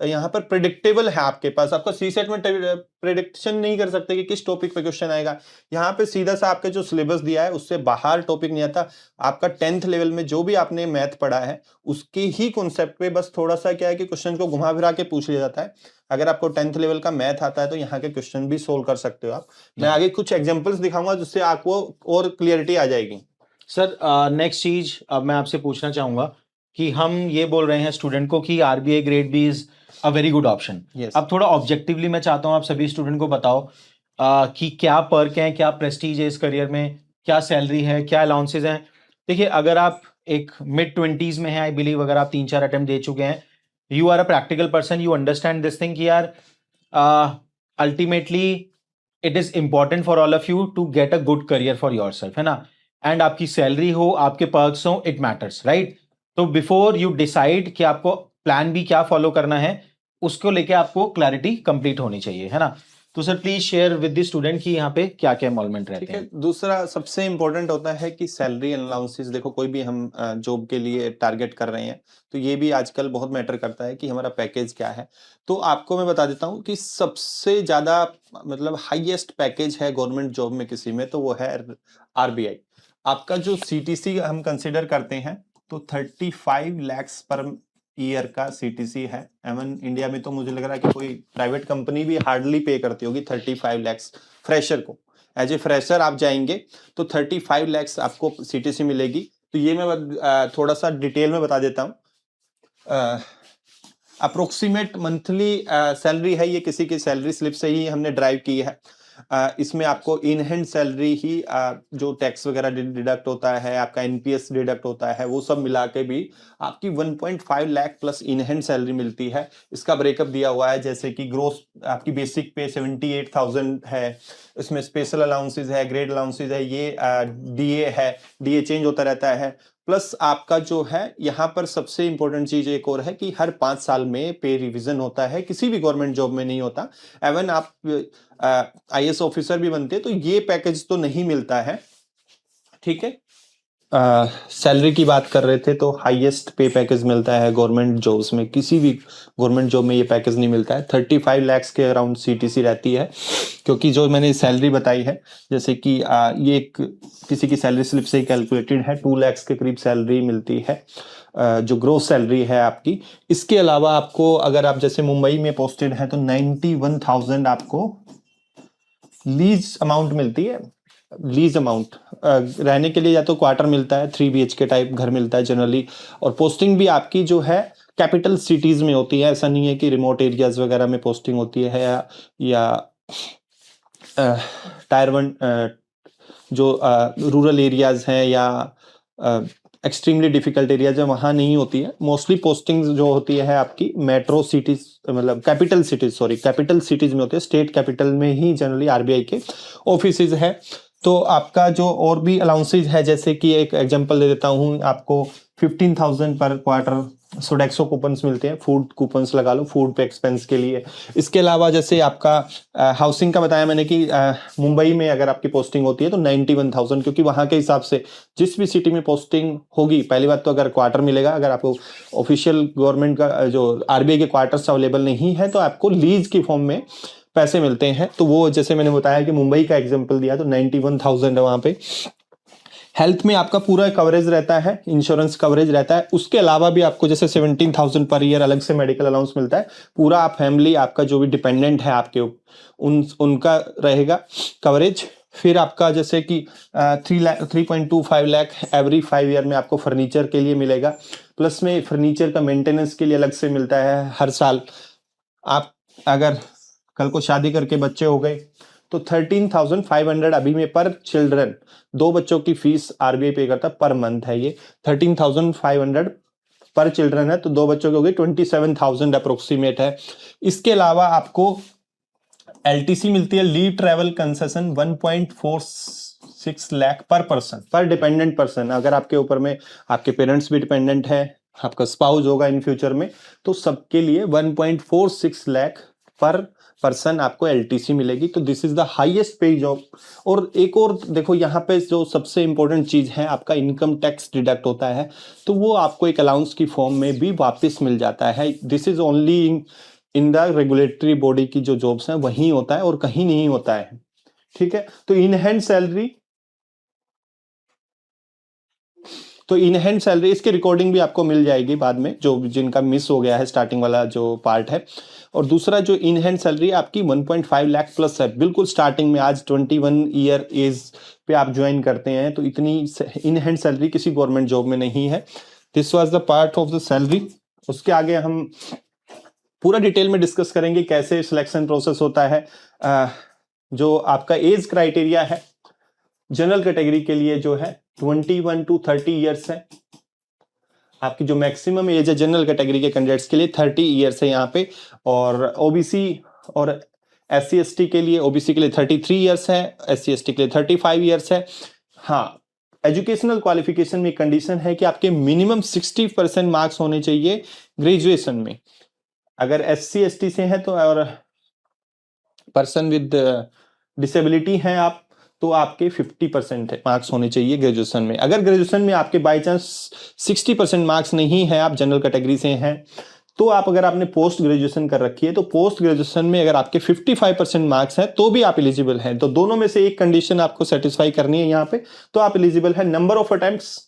Speaker 2: यहाँ पर प्रिडिक्टेबल है आपके पास। आपका सीसेट में प्रिडिक्शन नहीं कर सकते कि किस टॉपिक पे क्वेश्चन आएगा। यहाँ पे सीधा सा आपके जो सिलेबस दिया है उससे बाहर टॉपिक नहीं आता। आपका 10th लेवल में जो भी आपने मैथ पढ़ा है उसके ही कॉन्सेप्ट पे बस थोड़ा सा क्या है कि क्वेश्चन को घुमा फिरा के पूछ लिया जाता है। अगर आपको 10th लेवल का मैथ आता है तो यहाँ के क्वेश्चन भी सोल्व कर सकते हो आप। मैं आगे कुछ एग्जांपल्स दिखाऊंगा जिससे आपको और क्लियरिटी आ जाएगी।
Speaker 1: सर नेक्स्ट चीज अब मैं आपसे पूछना चाहूंगा कि हम ये बोल रहे हैं स्टूडेंट को कि RBI grade B is a very good option. अब थोड़ा ऑब्जेक्टिवली मैं चाहता हूं आप सभी स्टूडेंट को बताओ कि क्या पर्क है, क्या प्रेस्टीज है इस करियर में, क्या सैलरी है, क्या अलाउंसेज हैं। देखिए, अगर आप एक मिड 20s में हैं, आई बिलीव, अगर आप 3-4 अटेम्प्ट दे चुके हैं, you are a practical person, you understand this thing कि यार ultimately it is important for all of you to get a good career for yourself, है ना? एंड आपकी सैलरी हो, आपके पर्क्स हो, इट मैटर्स, राइट? तो before you decide कि आपको प्लान बी क्या फॉलो करना है, उसको लेके आपको क्लैरिटी कंप्लीट होनी चाहिए, है ना? तो sir please share with the student कि यहाँ पे क्या क्या इन्वॉल्वमेंट रहते हैं।
Speaker 2: दूसरा सबसे इंपॉर्टेंट होता है कि सैलरी अलाउंसेस। देखो, कोई भी हम जॉब के लिए टारगेट कर रहे हैं तो ये भी आजकल बहुत मैटर करता है कि हमारा पैकेज क्या है। तो आपको मैं बता देता हूँ कि सबसे ज्यादा मतलब हाईएस्ट पैकेज है गवर्नमेंट जॉब में किसी में, तो वो है आरबीआई। आपका जो सीटीसी हम कंसिडर करते हैं तो 35 lakhs पर ईयर का सीटीसी है। एवन इंडिया में तो मुझे लग रहा है कि कोई प्राइवेट कंपनी भी हार्डली पे करती होगी 35 lakhs फ्रेशर को। एज ए फ्रेशर आप जाएंगे तो 35 lakhs आपको सीटीसी मिलेगी। तो ये मैं थोड़ा सा डिटेल में बता देता हूँ। अप्रोक्सीमेट मंथली सैलरी है ये, किसी की सैलरी स्लिप से ही हमने ड्राइव की है। इसमें आपको इन हैंड सैलरी ही जो टैक्स वगैरह डिडक्ट होता है, आपका एनपीएस डिडक्ट होता है, वो सब मिला के भी आपकी 1.5 lakh plus in hand salary मिलती है। इसका ब्रेकअप दिया हुआ है, जैसे कि ग्रोस आपकी बेसिक पे 78,000 है, इसमें स्पेशल अलाउंसेज है, ग्रेड अलाउंसेज है, ये डीए है, डीए चेंज होता रहता है। प्लस आपका जो है यहाँ पर सबसे इंपॉर्टेंट चीज एक और है कि हर 5 साल में पे रिवीजन होता है, किसी भी गवर्नमेंट जॉब में नहीं होता। एवन आप आईएएस ऑफिसर भी बनते हैं तो ये पैकेज तो नहीं मिलता है, ठीक है। सैलरी की बात कर रहे थे तो हाईएस्ट पे पैकेज मिलता है गवर्नमेंट जॉब्स में, किसी भी गवर्नमेंट जॉब में ये पैकेज नहीं मिलता है। 35 लाख के अराउंड सीटीसी रहती है, क्योंकि जो मैंने सैलरी बताई है, जैसे कि ये एक किसी की सैलरी स्लिप से कैलकुलेटेड है, 2 लाख के करीब सैलरी मिलती है, जो ग्रोस सैलरी है आपकी। इसके अलावा आपको अगर आप जैसे मुंबई में पोस्टेड है तो 91,000 आपको लीज अमाउंट मिलती है। लीज अमाउंट रहने के लिए या तो क्वार्टर मिलता है, 3 BHK टाइप घर मिलता है जनरली, और पोस्टिंग भी आपकी जो है कैपिटल सिटीज में होती है। ऐसा नहीं है कि रिमोट एरियाज वगैरह में पोस्टिंग होती है या टायर 1 जो रूरल एरियाज हैं या एक्सट्रीमली डिफिकल्ट एरियाज है वहाँ नहीं होती है। मोस्टली पोस्टिंग जो होती है आपकी मेट्रो सिटीज, मतलब कैपिटल सिटीज में होती है, स्टेट कैपिटल में ही जनरली आरबीआई के ऑफिसेज है। तो आपका जो और भी अलाउंसेज है, जैसे कि एक एग्जांपल दे देता हूँ आपको, 15,000 पर क्वार्टर सोडेक्सो कूपन्स मिलते हैं, फूड कूपन्स लगा लो फूड पे एक्सपेंस के लिए। इसके अलावा जैसे आपका हाउसिंग का बताया मैंने कि मुंबई में अगर आपकी पोस्टिंग होती है तो 91,000, क्योंकि वहाँ के हिसाब से जिस भी सिटी में पोस्टिंग होगी, पहली बात तो अगर क्वार्टर मिलेगा, अगर आपको ऑफिशियल गवर्नमेंट का जो आरबीआई के क्वार्टर्स अवेलेबल नहीं है तो आपको लीज की फॉर्म में पैसे मिलते हैं। तो वो जैसे मैंने बताया कि मुंबई का एग्जांपल दिया तो 91,000 है वहाँ पे। हेल्थ में आपका पूरा कवरेज रहता है, इंश्योरेंस कवरेज रहता है। उसके अलावा भी आपको जैसे 17,000 पर ईयर अलग से मेडिकल अलाउंस मिलता है। पूरा आप फैमिली, आपका जो भी डिपेंडेंट है आपके उनका रहेगा कवरेज। फिर आपका जैसे कि 3.25 लाख एवरी 5 ईयर में आपको फर्नीचर के लिए मिलेगा। प्लस में फर्नीचर का मेंटेनेंस के लिए अलग से मिलता है हर साल। आप अगर कल को शादी करके बच्चे हो गए तो 13,500 अभी में पर चिल्ड्रन, 2 बच्चों की फीस आरबीआई पे करता है पर मंथ है ये 13,500 पर चिल्ड्रन है, तो 2 बच्चों की हो गई 27,000 अप्रोक्सीमेट है। इसके अलावा आपको एलटीसी मिलती है, लीव ट्रैवल कंसेशन 1.46 लाख पर पर्सन, पर डिपेंडेंट पर्सन। अगर आपके ऊपर में आपके पेरेंट्स भी डिपेंडेंट है, आपका स्पाउस होगा इन फ्यूचर में, तो सबके लिए 1.46 लाख पर पर्सन आपको एलटीसी मिलेगी। तो दिस इज द हाईएस्ट पे जॉब। और एक और देखो यहाँ पे जो सबसे इंपॉर्टेंट चीज है, आपका इनकम टैक्स डिडक्ट होता है, तो वो आपको एक अलाउंस की फॉर्म में भी वापस मिल जाता है। This is only in the regulatory body की जो जॉब्स हैं वहीं होता है और कहीं नहीं होता है, ठीक है। तो इन हैंड सैलरी इसकी रिकॉर्डिंग भी आपको मिल जाएगी बाद में, जो जिनका मिस हो गया है स्टार्टिंग वाला जो पार्ट है। और दूसरा जो इन हैंड सैलरी आपकी 1.5 लाख प्लस है, बिल्कुल स्टार्टिंग में। आज 21 ईयर एज पे आप ज्वाइन करते हैं तो इतनी इन हैंड सैलरी किसी गवर्नमेंट जॉब में नहीं है। This was the part of the salary. उसके आगे हम पूरा डिटेल में डिस्कस करेंगे कैसे सिलेक्शन प्रोसेस होता है। जो आपका एज क्राइटेरिया है जनरल कैटेगरी के लिए जो है 21 to 30 ईयर्स है। आपकी जो मैक्सिमम एज है जनरल कैटेगरी के कैंडिडेट्स के लिए 30 ईयर्स है यहाँ पे। और ओबीसी और SC ST के लिए, ओबीसी के लिए 33 ईयर्स है, SC ST के लिए 35 ईयर्स है। हाँ, एजुकेशनल क्वालिफिकेशन में कंडीशन है कि आपके मिनिमम 60% मार्क्स होने चाहिए ग्रेजुएशन में। अगर SC ST से हैं तो, और पर्सन विद डिसेबिलिटी हैं आप, तो आपके 50% मार्क्स होने चाहिए ग्रेजुएशन में। अगर ग्रेजुएशन में आपके बाई चांस 60% मार्क्स नहीं है, आप जनरल कैटेगरी से हैं, तो आप अगर आपने पोस्ट ग्रेजुएशन कर रखी है तो पोस्ट ग्रेजुएशन में अगर आपके 55% मार्क्स हैं तो भी आप एलिजिबल हैं। तो दोनों में से एक कंडीशन आपको सेटिस्फाई करनी है यहाँ पे, तो आप एलिजिबल है। नंबर ऑफ अटेम्प्ट्स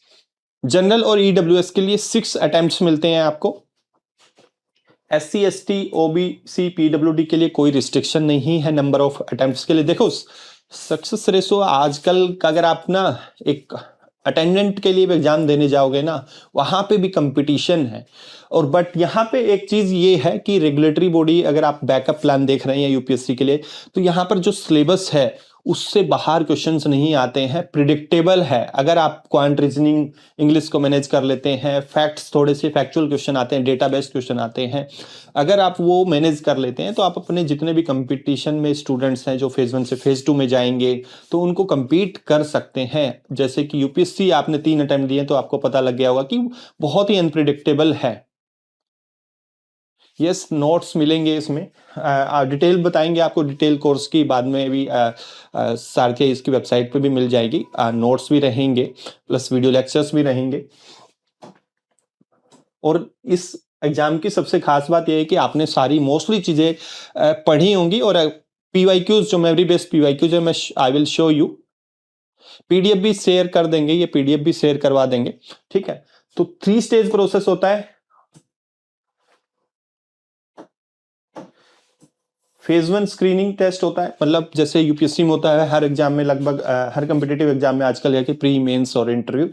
Speaker 2: जनरल और ईडब्ल्यूएस के लिए 6 अटेम्प्ट्स मिलते हैं आपको। SC ST OBC PWD के लिए कोई रिस्ट्रिक्शन नहीं है नंबर ऑफ अटेम्प्ट्स के लिए। देखो सक्सेस रेशो आजकल का, अगर आप ना एक अटेंडेंट के लिए एग्जाम देने जाओगे ना, वहां पे भी कंपटीशन है। और बट यहाँ पे एक चीज ये है कि रेगुलेटरी बॉडी, अगर आप बैकअप प्लान देख रहे हैं यूपीएससी के लिए, तो यहाँ पर जो सिलेबस है उससे बाहर क्वेश्चंस नहीं आते हैं, प्रिडिक्टेबल है। अगर आप क्वांट रीजनिंग इंग्लिश को मैनेज कर लेते हैं, फैक्ट्स थोड़े से फैक्चुअल क्वेश्चन आते हैं, डेटा बेस्ड क्वेश्चन आते हैं, अगर आप वो मैनेज कर लेते हैं तो आप अपने जितने भी कंपटीशन में स्टूडेंट्स हैं जो फेज 1 से फेज 2 में जाएंगे तो उनको compete कर सकते हैं। जैसे कि यूपीएससी आपने 3 अटेम्प्ट दिए तो आपको पता लग गया होगा कि बहुत ही अनप्रिडिक्टेबल है। यस, नोट्स मिलेंगे इसमें, डिटेल बताएंगे आपको, डिटेल कोर्स की बाद में भी सारथी इसकी वेबसाइट पे भी मिल जाएगी, नोट्स भी रहेंगे प्लस वीडियो लेक्चर्स भी रहेंगे। और इस एग्जाम की सबसे खास बात यह है कि आपने सारी मोस्टली चीजें पढ़ी होंगी, और पीवाईक्यूज जो मेमोरी बेस्ड पीवाईक्यूज है, मैं I will show you, PDF भी शेयर कर देंगे, ये पीडीएफ भी शेयर करवा देंगे, ठीक है। तो 3 स्टेज प्रोसेस होता है। फेज 1 स्क्रीनिंग टेस्ट होता है, मतलब जैसे यूपीएससी में होता है हर एग्जाम में, लगभग हर कॉम्पिटिटिव एग्जाम में आजकल है कि प्री मेंस और इंटरव्यू,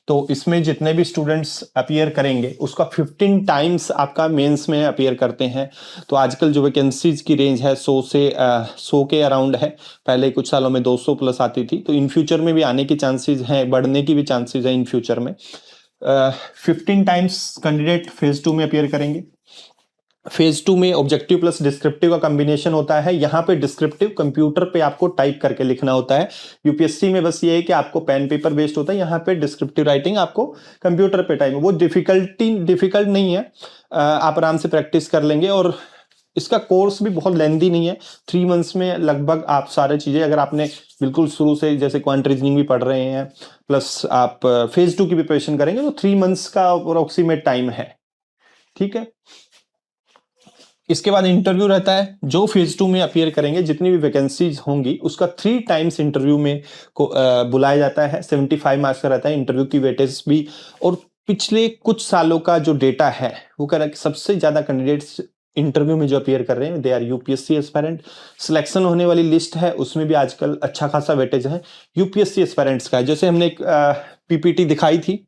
Speaker 2: तो इसमें जितने भी स्टूडेंट्स अपीयर करेंगे उसका 15 टाइम्स आपका मेंस में अपीयर करते हैं। तो आजकल जो वैकेंसीज की रेंज है 100 के अराउंड है, पहले कुछ सालों में 200 प्लस आती थी, तो इन फ्यूचर में भी आने की चांसेस हैं, बढ़ने की भी चांसेस हैं इन फ्यूचर में। 15 टाइम्स कैंडिडेट फेज 2 में अपीयर करेंगे। फेज 2 में ऑब्जेक्टिव प्लस डिस्क्रिप्टिव का कॉम्बिनेशन होता है। यहाँ पे डिस्क्रिप्टिव कंप्यूटर पे आपको टाइप करके लिखना होता है। यूपीएससी में बस ये है कि आपको पेन पेपर बेस्ड होता है, यहाँ पे डिस्क्रिप्टिव राइटिंग आपको कंप्यूटर पे टाइप, वो डिफिकल्ट नहीं है, आप आराम से प्रैक्टिस कर लेंगे। और इसका कोर्स भी बहुत लेंदी नहीं है, 3 मंथ्स में लगभग आप सारी चीजें, अगर आपने बिल्कुल शुरू से जैसे क्वांट रीजनिंग भी पढ़ रहे हैं प्लस आप फेज 2 की प्रिपरेशन करेंगे, तो 3 मंथ्स का अप्रोक्सीमेट टाइम है, ठीक है। इसके बाद इंटरव्यू रहता है। जो फेज 2 में अपीयर करेंगे, जितनी भी वैकेंसीज होंगी उसका 3 टाइम्स इंटरव्यू में को बुलाया जाता है। 75 मार्क्स का रहता है इंटरव्यू की वेटेज भी। और पिछले कुछ सालों का जो डेटा है वो कह रहा है कि सबसे ज्यादा कैंडिडेट्स इंटरव्यू में जो अपीयर कर रहे हैं they are UPSC aspirant. Selection होने वाली लिस्ट है उसमें भी आजकल अच्छा खासा वेटेज है यूपीएससी एस्पायरेंट्स का। जैसे हमने एक पीपीटी दिखाई थी,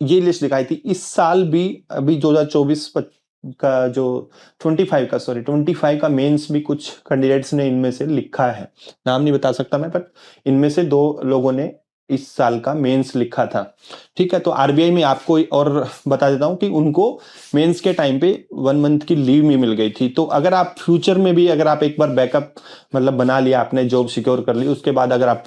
Speaker 2: ये लिस्ट दिखाई थी, इस साल भी अभी 2024 का जो 25 का मेंस भी कुछ कैंडिडेट्स ने इनमें से लिखा है, नाम नहीं बता सकता मैं, पर इनमें से 2 लोगों ने इस साल का मेंस लिखा था, ठीक है। तो आरबीआई में आपको और बता देता हूं कि उनको मेंस के टाइम पे 1 मंथ की लीव भी मिल गई थी। तो अगर आप फ्यूचर में भी, अगर आप एक बार बैकअप मतलब बना लिया, आपने जॉब सिक्योर कर ली, उसके बाद अगर आप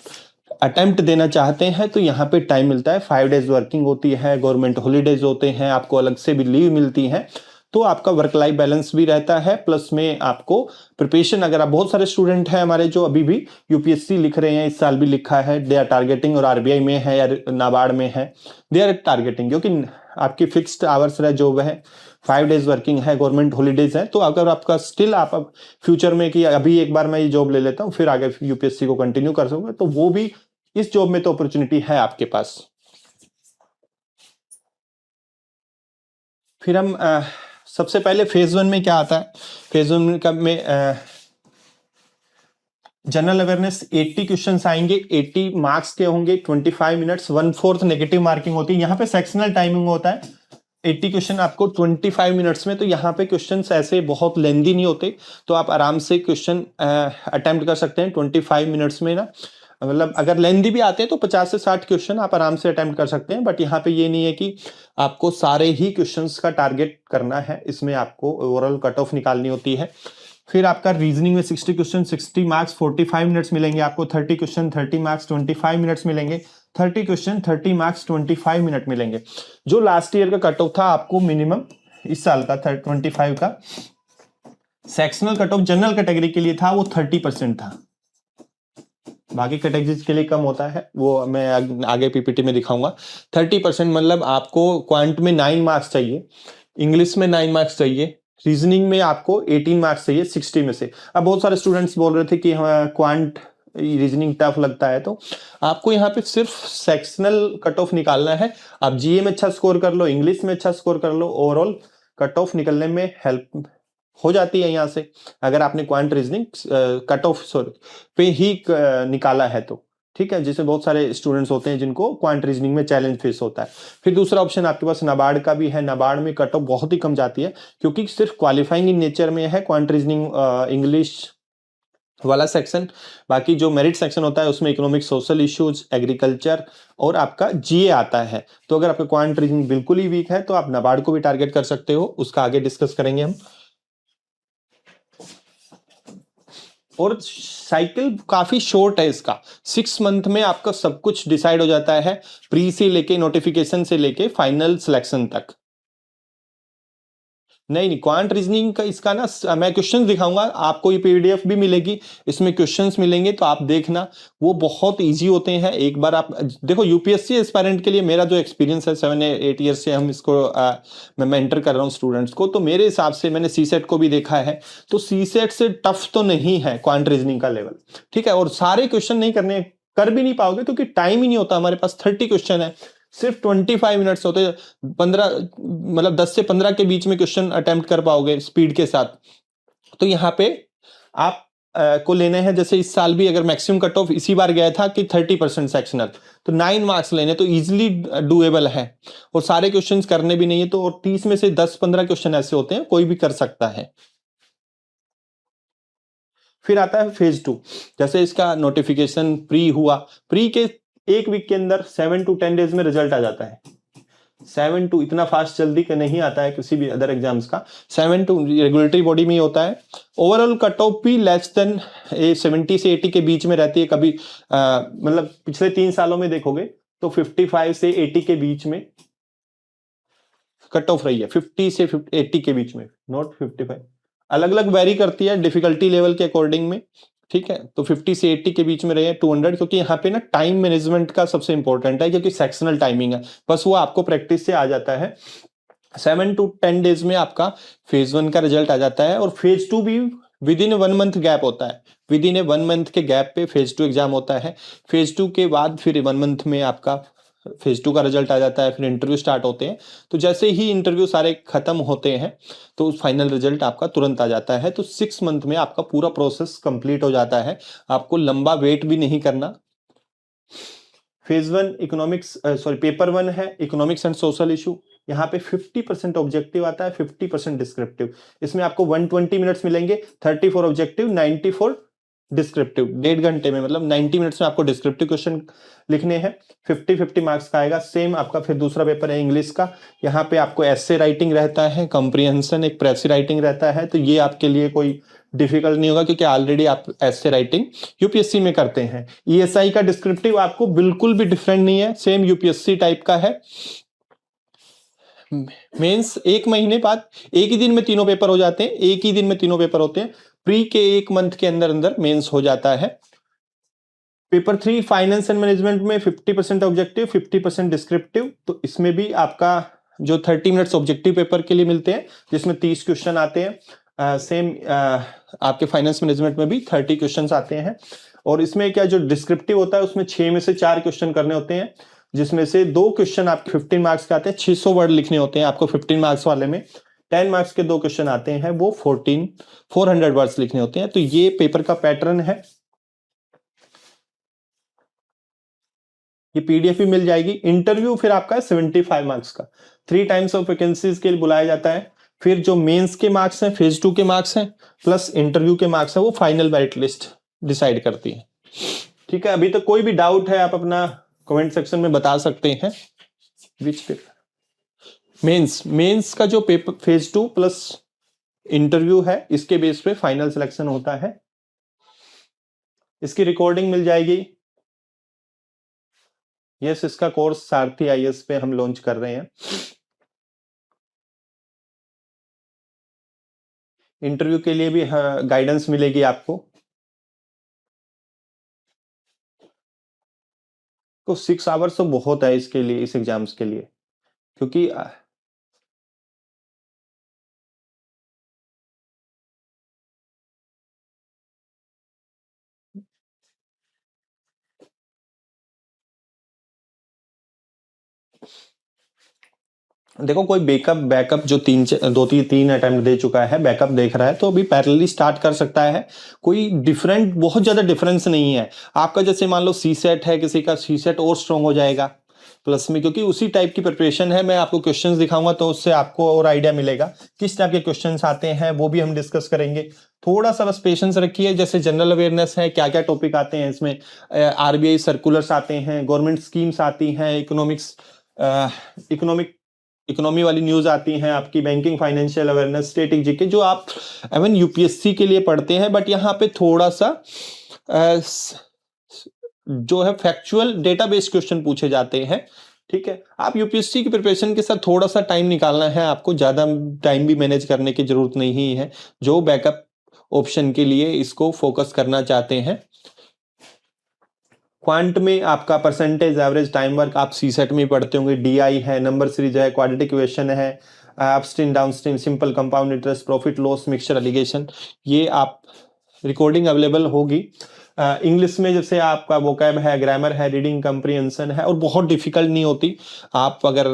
Speaker 2: अटेम्प्ट देना चाहते हैं तो यहाँ पे टाइम मिलता है, 5 डेज वर्किंग होती है, गवर्नमेंट हॉलीडेज होते हैं, आपको अलग से भी लीव मिलती है, तो आपका वर्क लाइफ बैलेंस भी रहता है। प्लस में आपको प्रिपरेशन, अगर आप, बहुत सारे स्टूडेंट हैं हमारे जो अभी भी यूपीएससी लिख रहे हैं, इस साल भी लिखा है, दे आर टारगेटिंग, और आरबीआई में है या नाबार्ड में है, दे आर टारगेटिंग, क्योंकि आपकी फिक्स्ड आवर्स रह जॉब है, 5 डेज वर्किंग है, गवर्नमेंट हॉलीडेज है। तो अगर आपका स्टिल आप फ्यूचर में कि अभी एक बार मैं ये जॉब ले लेता हूँ फिर आगे यूपीएससी को कंटिन्यू कर सकूंगा, तो वो भी इस जॉब में तो अपॉर्चुनिटी है आपके पास। फिर हम सबसे पहले फेज 1 में क्या आता है, फेज 1 का में जनरल अवेयरनेस 80 क्वेश्चंस आएंगे, 80 मार्क्स के होंगे, 25 मिनट्स, 1/4 नेगेटिव मार्किंग होती है। यहाँ पे सेक्शनल टाइमिंग होता है, 80 क्वेश्चन आपको 25 मिनट्स में। तो यहाँ पे क्वेश्चंस ऐसे बहुत लेंदी नहीं होते, तो आप आराम से क्वेश्चन अटेम्प्ट कर सकते हैं 25 मिनट्स में ना। मतलब अगर लेंदी भी आते हैं तो 50 से 60 क्वेश्चन आप आराम से अटेम्प्ट कर सकते हैं, बट यहाँ पे ये नहीं है कि आपको सारे ही क्वेश्चंस का टारगेट करना है, इसमें आपको ओवरऑल कट ऑफ निकालनी होती है। फिर आपका रीजनिंग में 60 क्वेश्चन 60 मार्क्स 45 मिनट्स मिलेंगे आपको, 30 क्वेश्चन 30 मार्क्स 25 मिनट्स मिलेंगे, 30 क्वेश्चन 30 मार्क्स 25 मिनट मिलेंगे। जो लास्ट ईयर का कट ऑफ था आपको मिनिमम, इस साल का 25 का sectional cut off general category के लिए था, वो 30% था। बाकी कैटेगरीज के लिए कम होता है, वो मैं आगे पीपीटी में दिखाऊंगा। 30% मतलब आपको क्वांट में 9 मार्क्स चाहिए, इंग्लिश में 9 मार्क्स चाहिए, रीजनिंग में आपको 18 मार्क्स चाहिए 60 में से। अब बहुत सारे स्टूडेंट्स बोल रहे थे कि हाँ क्वांट रीजनिंग टफ लगता है, तो आपको यहाँ पे सिर्फ सेक्शनल कट ऑफ निकालना है। आप जीए में अच्छा स्कोर कर लो, इंग्लिश में अच्छा स्कोर कर लो, ओवरऑल कट ऑफ निकलने में हेल्प हो जाती है यहाँ से, अगर आपने क्वांट रीजनिंग कट ऑफ पे ही निकाला है तो, ठीक है। जैसे बहुत सारे स्टूडेंट्स होते हैं जिनको क्वांट रीजनिंग में चैलेंज फेस होता है। फिर दूसरा ऑप्शन आपके पास नाबार्ड का भी है, नाबार्ड में कट ऑफ बहुत ही कम जाती है, क्योंकि सिर्फ क्वालिफाइंग इन नेचर में है क्वांट रीजनिंग इंग्लिश वाला सेक्शन। बाकी जो मेरिट सेक्शन होता है उसमें इकोनॉमिक, सोशल इश्यूज, एग्रीकल्चर और आपका जीए आता है। तो अगर आपका क्वांट रीजनिंग बिल्कुल ही वीक है तो आप नाबार्ड को भी टारगेट कर सकते हो, उसका आगे डिस्कस करेंगे हम। और साइकिल काफी शॉर्ट है इसका, 6 मंथ में आपका सब कुछ डिसाइड हो जाता है, प्री से लेके नोटिफिकेशन से लेके फाइनल सिलेक्शन तक। नहीं क्वांट रीजनिंग का इसका ना मैं क्वेश्चंस दिखाऊंगा आपको, ये पीडीएफ भी मिलेगी, इसमें क्वेश्चंस मिलेंगे तो आप देखना, वो बहुत इजी होते हैं। एक बार आप देखो, यूपीएससी एस्पायरेंट के लिए मेरा जो एक्सपीरियंस है 7-8 ईयर से हम इसको मैं मेंटर कर रहा हूँ स्टूडेंट्स को, तो मेरे हिसाब से मैंने सीसेट को भी देखा है, तो सीसेट से टफ तो नहीं है क्वांट रीजनिंग का लेवल, ठीक है। और सारे क्वेश्चन नहीं करने, कर भी नहीं पाओगे क्योंकि टाइम ही नहीं होता हमारे पास, 30 क्वेश्चन है, सिर्फ 25 मिनट्स होते हैं, 15 मतलब 10 से 15 के बीच में क्वेश्चन अटेम्प्ट कर पाओगे स्पीड के साथ। तो यहाँ पे आप को लेने हैं, जैसे इस साल भी अगर मैक्सिमम कट ऑफ इसी बार गया था कि 30% सेक्शनल, तो 9 मार्क्स लेने तो इजीली डूएबल है, और सारे क्वेश्चंस करने भी नहीं है तो, और 30 में से 10-15 क्वेश्चन ऐसे होते हैं कोई भी कर सकता है। फिर आता है फेज 2, जैसे इसका नोटिफिकेशन प्री हुआ, प्री के 1 वीक के अंदर 7 to 10 डेज में रिजल्ट आ जाता है। 7 to, इतना फास्ट जल्दी का नहीं आता है किसी भी अदर एग्जाम्स का, 7 to रेगुलेटरी बॉडी में ही होता है। ओवरऑल कट ऑफ भी लेस देन 70 से 80 के बीच में रहती है, कभी मतलब पिछले 3 सालों में देखोगे तो 55 से 80 के बीच में कट ऑफ रही है, 50 से 80 के बीच में, नॉट 55, अलग अलग वेरी करती है डिफिकल्टी लेवल के अकॉर्डिंग में, ठीक है। तो 50 से 80 के बीच में रहे 200, क्योंकि यहाँ पे ना टाइम मैनेजमेंट का सबसे इंपॉर्टेंट है, क्योंकि सेक्शनल टाइमिंग है, बस वो आपको प्रैक्टिस से आ जाता है। 7 to 10 डेज में आपका फेज 1 का रिजल्ट आ जाता है, और फेज 2 भी विद इन 1 मंथ गैप होता है, विद इन 1 मंथ के गैप पे फेज 2 एग्जाम होता है। फेज 2 के बाद फिर 1 मंथ में आपका फेज 2 का रिजल्ट आ जाता है, फिर इंटरव्यू स्टार्ट होते हैं, तो जैसे ही इंटरव्यू सारे खत्म होते हैं तो फाइनल रिजल्ट आपका तुरंत आ जाता है। तो 6 मंथ में आपका पूरा प्रोसेस कंप्लीट हो जाता है, आपको लंबा वेट भी नहीं करना। फेज 1 इकोनॉमिक्स, सॉरी पेपर 1 है इकोनॉमिक्स एंड सोशल इशू, यहाँ पे 50% ऑब्जेक्टिव आता है, 50% डिस्क्रिप्टिव, इसमें आपको 120 मिनट्स मिलेंगे, 30 फॉर ऑब्जेक्टिव, 90 फॉर डिस्क्रिप्टिव, 1.5 घंटे में, मतलब 90 मिनट्स में आपको डिस्क्रिप्टिव क्वेश्चन लिखने हैं, 50-50 मार्क्स का आएगा। सेम आपका फिर दूसरा पेपर है इंग्लिश का, यहाँ पे आपको एसे राइटिंग रहता है, कंप्रीहेंशन, एक प्रेस राइटिंग रहता है, तो ये आपके लिए कोई डिफिकल्ट नहीं होगा, क्योंकि ऑलरेडी आप ऐसे राइटिंग यूपीएससी में करते हैं। ईएसआई का डिस्क्रिप्टिव आपको बिल्कुल भी डिफरेंट नहीं है, सेम यूपीएससी टाइप का है। मेंस 1 महीने बाद एक ही दिन में तीनों पेपर हो जाते हैं, एक ही दिन में तीनों पेपर होते हैं, प्री के 1 मंथ के अंदर अंदर मेंस हो जाता है। पेपर 3 फाइनेंस एंड मैनेजमेंट में 50% ऑब्जेक्टिव, 50% डिस्क्रिप्टिव, तो इसमें भी आपका जो 30 मिनट्स ऑब्जेक्टिव पेपर के लिए मिलते हैं, जिसमें 30 क्वेश्चन आते हैं, सेम आपके फाइनेंस मैनेजमेंट में भी 30 क्वेश्चंस आते हैं। और इसमें क्या, जो डिस्क्रिप्टिव होता है उसमें 6 में से 4 क्वेश्चन करने होते हैं, जिसमें से 2 क्वेश्चन आपके 15 मार्क्स के आते हैं, 600 वर्ड लिखने होते हैं आपको 15 मार्क्स वाले में। 10 मार्क्स के 2 क्वेश्चन आते हैं, वो 400 वर्ड्स लिखने होते हैं। तो ये पेपर का पैटर्न है, ये पीडीएफ भी मिल जाएगी। इंटरव्यू फिर आपका 75 मार्क्स का, 3 टाइम्स ऑफ वैकेंसीज के लिए बुलाया जाता है। फिर जो मेंस के मार्क्स हैं, फेज 2 के मार्क्स हैं, प्लस इंटरव्यू के मार्क्स हैं, वो फाइनल मेरिट लिस्ट डिसाइड करती है। ठीक है, अभी तक कोई भी डाउट है आप अपना कमेंट सेक्शन में बता सकते हैं। विच पेपर? मेंस का जो पेपर फेज 2 प्लस इंटरव्यू है, इसके बेस पे फाइनल सिलेक्शन होता है। इसकी रिकॉर्डिंग मिल जाएगी। यस, इसका कोर्स सारथी आईएएस पे हम लॉन्च कर रहे हैं। इंटरव्यू के लिए भी गाइडेंस मिलेगी आपको। तो 6 आवर्स तो बहुत है इसके लिए, इस एग्जाम्स के लिए, क्योंकि देखो, कोई बैकअप जो 3 अटेम्प्ट दे चुका है, बैकअप देख रहा है, तो अभी पैरेलली स्टार्ट कर सकता है। कोई डिफरेंट, बहुत ज्यादा डिफरेंस नहीं है आपका। जैसे मान लो सीसेट है, किसी का सीसेट और स्ट्रॉन्ग हो जाएगा प्लस में, क्योंकि उसी टाइप की प्रिपरेशन है। मैं आपको क्वेश्चंस दिखाऊंगा तो उससे आपको और आइडिया मिलेगा किस टाइप के क्वेश्चंस आते हैं, वो भी हम डिस्कस करेंगे। थोड़ा सा बस पेशेंस रखिए। जैसे जनरल अवेयरनेस है, क्या क्या टॉपिक आते हैं इसमें, आरबीआई सर्कुलर्स आते हैं, गवर्नमेंट स्कीम्स आती हैं, इकोनॉमिक इकोनॉमी वाली न्यूज आती हैं, आपकी banking, financial awareness, static GK, जो आप इवन यूपीएससी के लिए पढ़ते हैं, बट यहाँ पे थोड़ा सा जो है फैक्चुअल डेटाबेस क्वेश्चन पूछे जाते हैं। ठीक है, आप यूपीएससी की प्रिपरेशन के साथ थोड़ा सा टाइम निकालना है, आपको ज्यादा टाइम भी मैनेज करने की जरूरत नहीं है, जो बैकअप ऑप्शन के लिए इसको फोकस करना चाहते हैं। क्वांट में आपका परसेंटेज, एवरेज, टाइम वर्क आप सीसेट में पढ़ते होंगे, डीआई है, नंबर सीरीज है, क्वाड्रेटिक इक्वेशन है, upstream downstream, simple compound interest, profit loss, mixture allegation, ये आप रिकॉर्डिंग अवेलेबल होगी। इंग्लिश में जैसे आपका वोकैब है, ग्रामर है, रीडिंग कंप्रीहेंशन है, और बहुत डिफिकल्ट नहीं होती। आप अगर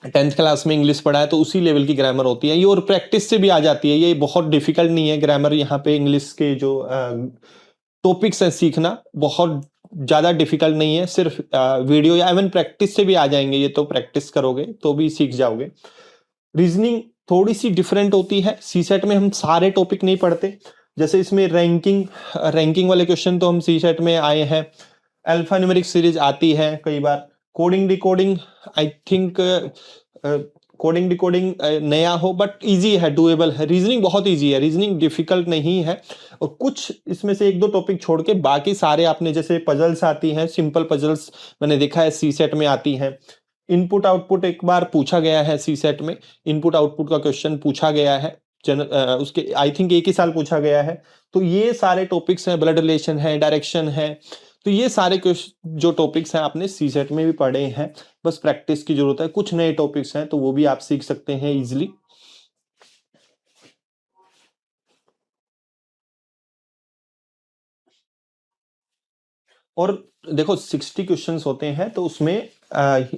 Speaker 2: 10th क्लास में इंग्लिश पढ़ा है तो उसी लेवल की ग्रामर होती है ये, और प्रैक्टिस से भी आ जाती है, ये बहुत डिफिकल्ट नहीं है ग्रामर। यहाँ पे इंग्लिश के जो टॉपिक्स हैं सीखना बहुत ज्यादा डिफिकल्ट नहीं है, सिर्फ वीडियो या इवन प्रैक्टिस से भी आ जाएंगे, ये तो प्रैक्टिस करोगे तो भी सीख जाओगे। रीजनिंग थोड़ी सी डिफरेंट होती है, सीसेट में हम सारे टॉपिक नहीं पढ़ते, जैसे इसमें रैंकिंग वाले क्वेश्चन तो हम सीसेट में आए हैं, अल्फा न्यूमेरिक सीरीज आती है कई बार, coding decoding I think coding decoding नया हो बट इजी है, डुएबल है। रीजनिंग बहुत इजी है, रीजनिंग डिफिकल्ट नहीं है, और कुछ इसमें से एक दो टॉपिक छोड़ के बाकी सारे आपने, जैसे पजल्स आती हैं, सिंपल पजल्स मैंने देखा है सीसेट में आती हैं। इनपुट आउटपुट एक बार पूछा गया है सीसेट में, इनपुट आउटपुट का क्वेश्चन पूछा गया है, उसके आई थिंक एक ही साल पूछा गया है। तो ये सारे टॉपिक्स हैं, ब्लड रिलेशन है, डायरेक्शन है, तो ये सारे जो टॉपिक्स हैं आपने सीसेट में भी पढ़े हैं, बस प्रैक्टिस की जरूरत है। कुछ नए टॉपिक्स हैं तो वो भी आप सीख सकते हैं इजिली। और देखो 60 क्वेश्चंस होते हैं, तो उसमें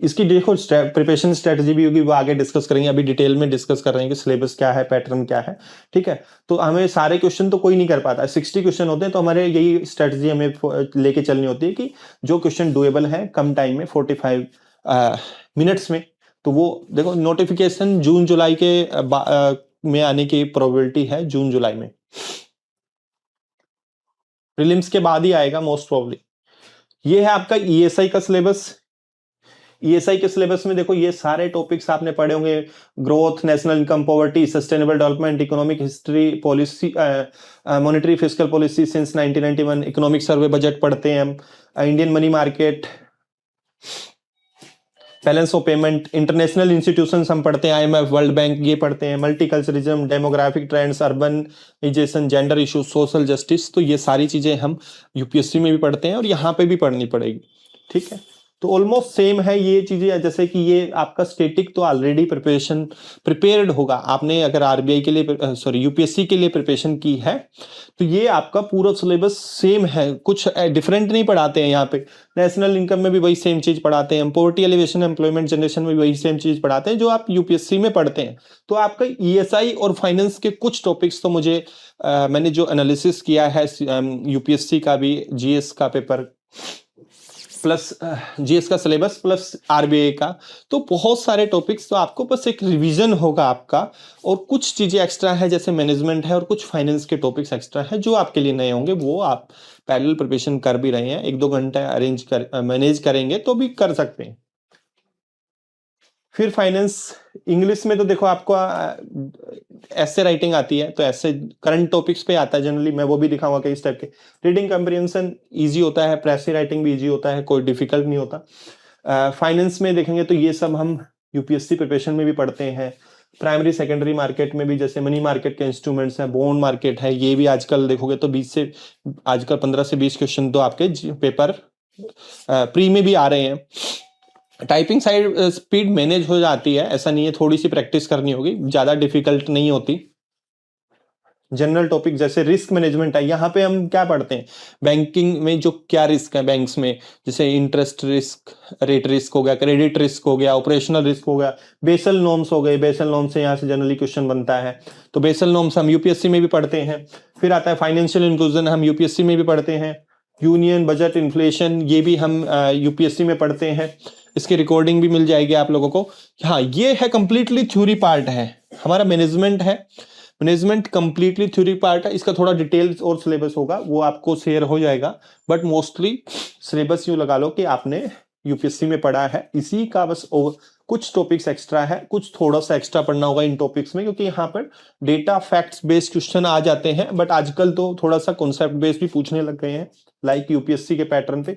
Speaker 2: इसकी देखो प्रिपरेशन स्ट्रेटजी भी होगी, वो आगे डिस्कस करेंगे, अभी डिटेल में डिस्कस कर रहे हैं कि सिलेबस क्या है, पैटर्न क्या है। ठीक है, तो हमें सारे क्वेश्चन तो कोई नहीं कर पाता, 60 क्वेश्चन होते हैं, तो हमारे यही स्ट्रेटजी हमें लेके चलनी होती है कि जो क्वेश्चन डुएबल है कम टाइम में 45 मिनट्स में, तो वो देखो नोटिफिकेशन जून जुलाई के में आने की प्रोबेबिलिटी है, जून जुलाई में, प्रीलिम्स के बाद ही आएगा मोस्ट प्रोबेबली। ये है आपका ईएसआई का सिलेबस। ईएसआई के सिलेबस में देखो ये सारे टॉपिक्स आपने पढ़े होंगे, growth, national income, poverty, sustainable development, economic history, policy, monetary fiscal policy since 1991, economic survey, budget पढ़ते हैं हम, Indian money market, balance of payment, international institutions हम पढ़ते हैं, आईएमएफ, वर्ल्ड बैंक, ये पढ़ते हैं, multiculturalism, demographic trends, urbanisation, gender issues, social justice, तो ये सारी चीजें हम यूपीएससी में भी पढ़ते हैं और यहाँ पे भी पढ़नी पड़ेगी। ठीक है, तो ऑलमोस्ट सेम है ये चीजें, जैसे कि ये आपका स्टैटिक तो ऑलरेडी प्रिपेयर्ड होगा, आपने अगर आरबीआई के लिए यूपीएससी के लिए प्रिपरेशन की है तो ये आपका पूरा सिलेबस सेम है, कुछ डिफरेंट नहीं पढ़ाते हैं यहाँ पे। नेशनल इनकम में भी वही सेम चीज पढ़ाते हैं, पॉवर्टी एलिवेशन, एम्प्लॉयमेंट जनरेशन में भी वही सेम चीज पढ़ाते हैं जो आप यूपीएससी में पढ़ते हैं। तो आपका ईएसआई और फाइनेंस के कुछ टॉपिक्स तो मुझे मैंने जो एनालिसिस किया है यूपीएससी का भी, जीएस का पेपर प्लस जीएस का सिलेबस प्लस आरबीआई का, तो बहुत सारे टॉपिक्स, तो आपको बस एक रिवीजन होगा आपका, और कुछ चीजें एक्स्ट्रा है जैसे मैनेजमेंट है और कुछ फाइनेंस के टॉपिक्स एक्स्ट्रा है जो आपके लिए नए होंगे, वो आप पैरेलल प्रिपरेशन कर भी रहे हैं, 1-2 घंटे मैनेज करेंगे तो भी कर सकते हैं। फिर फाइनेंस इंग्लिश में तो देखो आपको ऐसे राइटिंग आती है, तो ऐसे करंट टॉपिक्स पे आता है जनरली, मैं वो भी दिखाऊंगा कि इस टाइप के। रीडिंग कंप्रीहेंशन इजी होता है, प्रेसी राइटिंग भी इजी होता है, कोई डिफिकल्ट नहीं होता। फाइनेंस में देखेंगे तो ये सब हम यूपीएससी प्रिपरेशन में भी पढ़ते हैं, प्राइमरी सेकेंडरी मार्केट में भी, जैसे मनी मार्केट के इंस्ट्रूमेंट्स हैं, बॉन्ड मार्केट है, ये भी आजकल देखोगे तो 15 से 20 क्वेश्चन तो आपके पेपर प्री में भी आ रहे हैं। टाइपिंग साइड स्पीड मैनेज हो जाती है, ऐसा नहीं है, थोड़ी सी प्रैक्टिस करनी होगी, ज्यादा डिफिकल्ट नहीं होती। जनरल टॉपिक जैसे रिस्क मैनेजमेंट है, यहाँ पे हम क्या पढ़ते हैं, बैंकिंग में जो क्या रिस्क है बैंक्स में, जैसे इंटरेस्ट रिस्क, रेट रिस्क हो गया, क्रेडिट रिस्क हो गया, ऑपरेशनल रिस्क हो गया, बेसल नॉर्म्स हो गए, बेसल नॉर्म से यहाँ से जनरली क्वेश्चन बनता है, तो बेसल नॉर्म्स हम यूपीएससी में भी पढ़ते हैं। फिर आता है फाइनेंशियल इंक्लूजन, हम यूपीएससी में भी पढ़ते हैं। यूनियन बजट इन्फ्लेशन, ये भी हम यूपीएससी में पढ़ते हैं, इसकी रिकॉर्डिंग भी मिल जाएगी आप लोगों को। हाँ, ये है कंप्लीटली थ्योरी पार्ट है हमारा, मैनेजमेंट है, मैनेजमेंट कंप्लीटली थ्योरी पार्ट है, इसका थोड़ा डिटेल्स और सिलेबस होगा वो आपको शेयर हो जाएगा, बट मोस्टली सिलेबस यूं लगा लो कि आपने यूपीएससी में पढ़ा है, इसी का बस कुछ टॉपिक्स एक्स्ट्रा है, कुछ थोड़ा सा एक्स्ट्रा पढ़ना होगा इन टॉपिक्स में, क्योंकि यहाँ पर डेटा फैक्ट्स बेस्ड क्वेश्चन आ जाते हैं, बट आजकल तो थोड़ा सा कॉन्सेप्ट बेस्ड भी पूछने लग गए हैं, लाइक यूपीएससी के पैटर्न पे।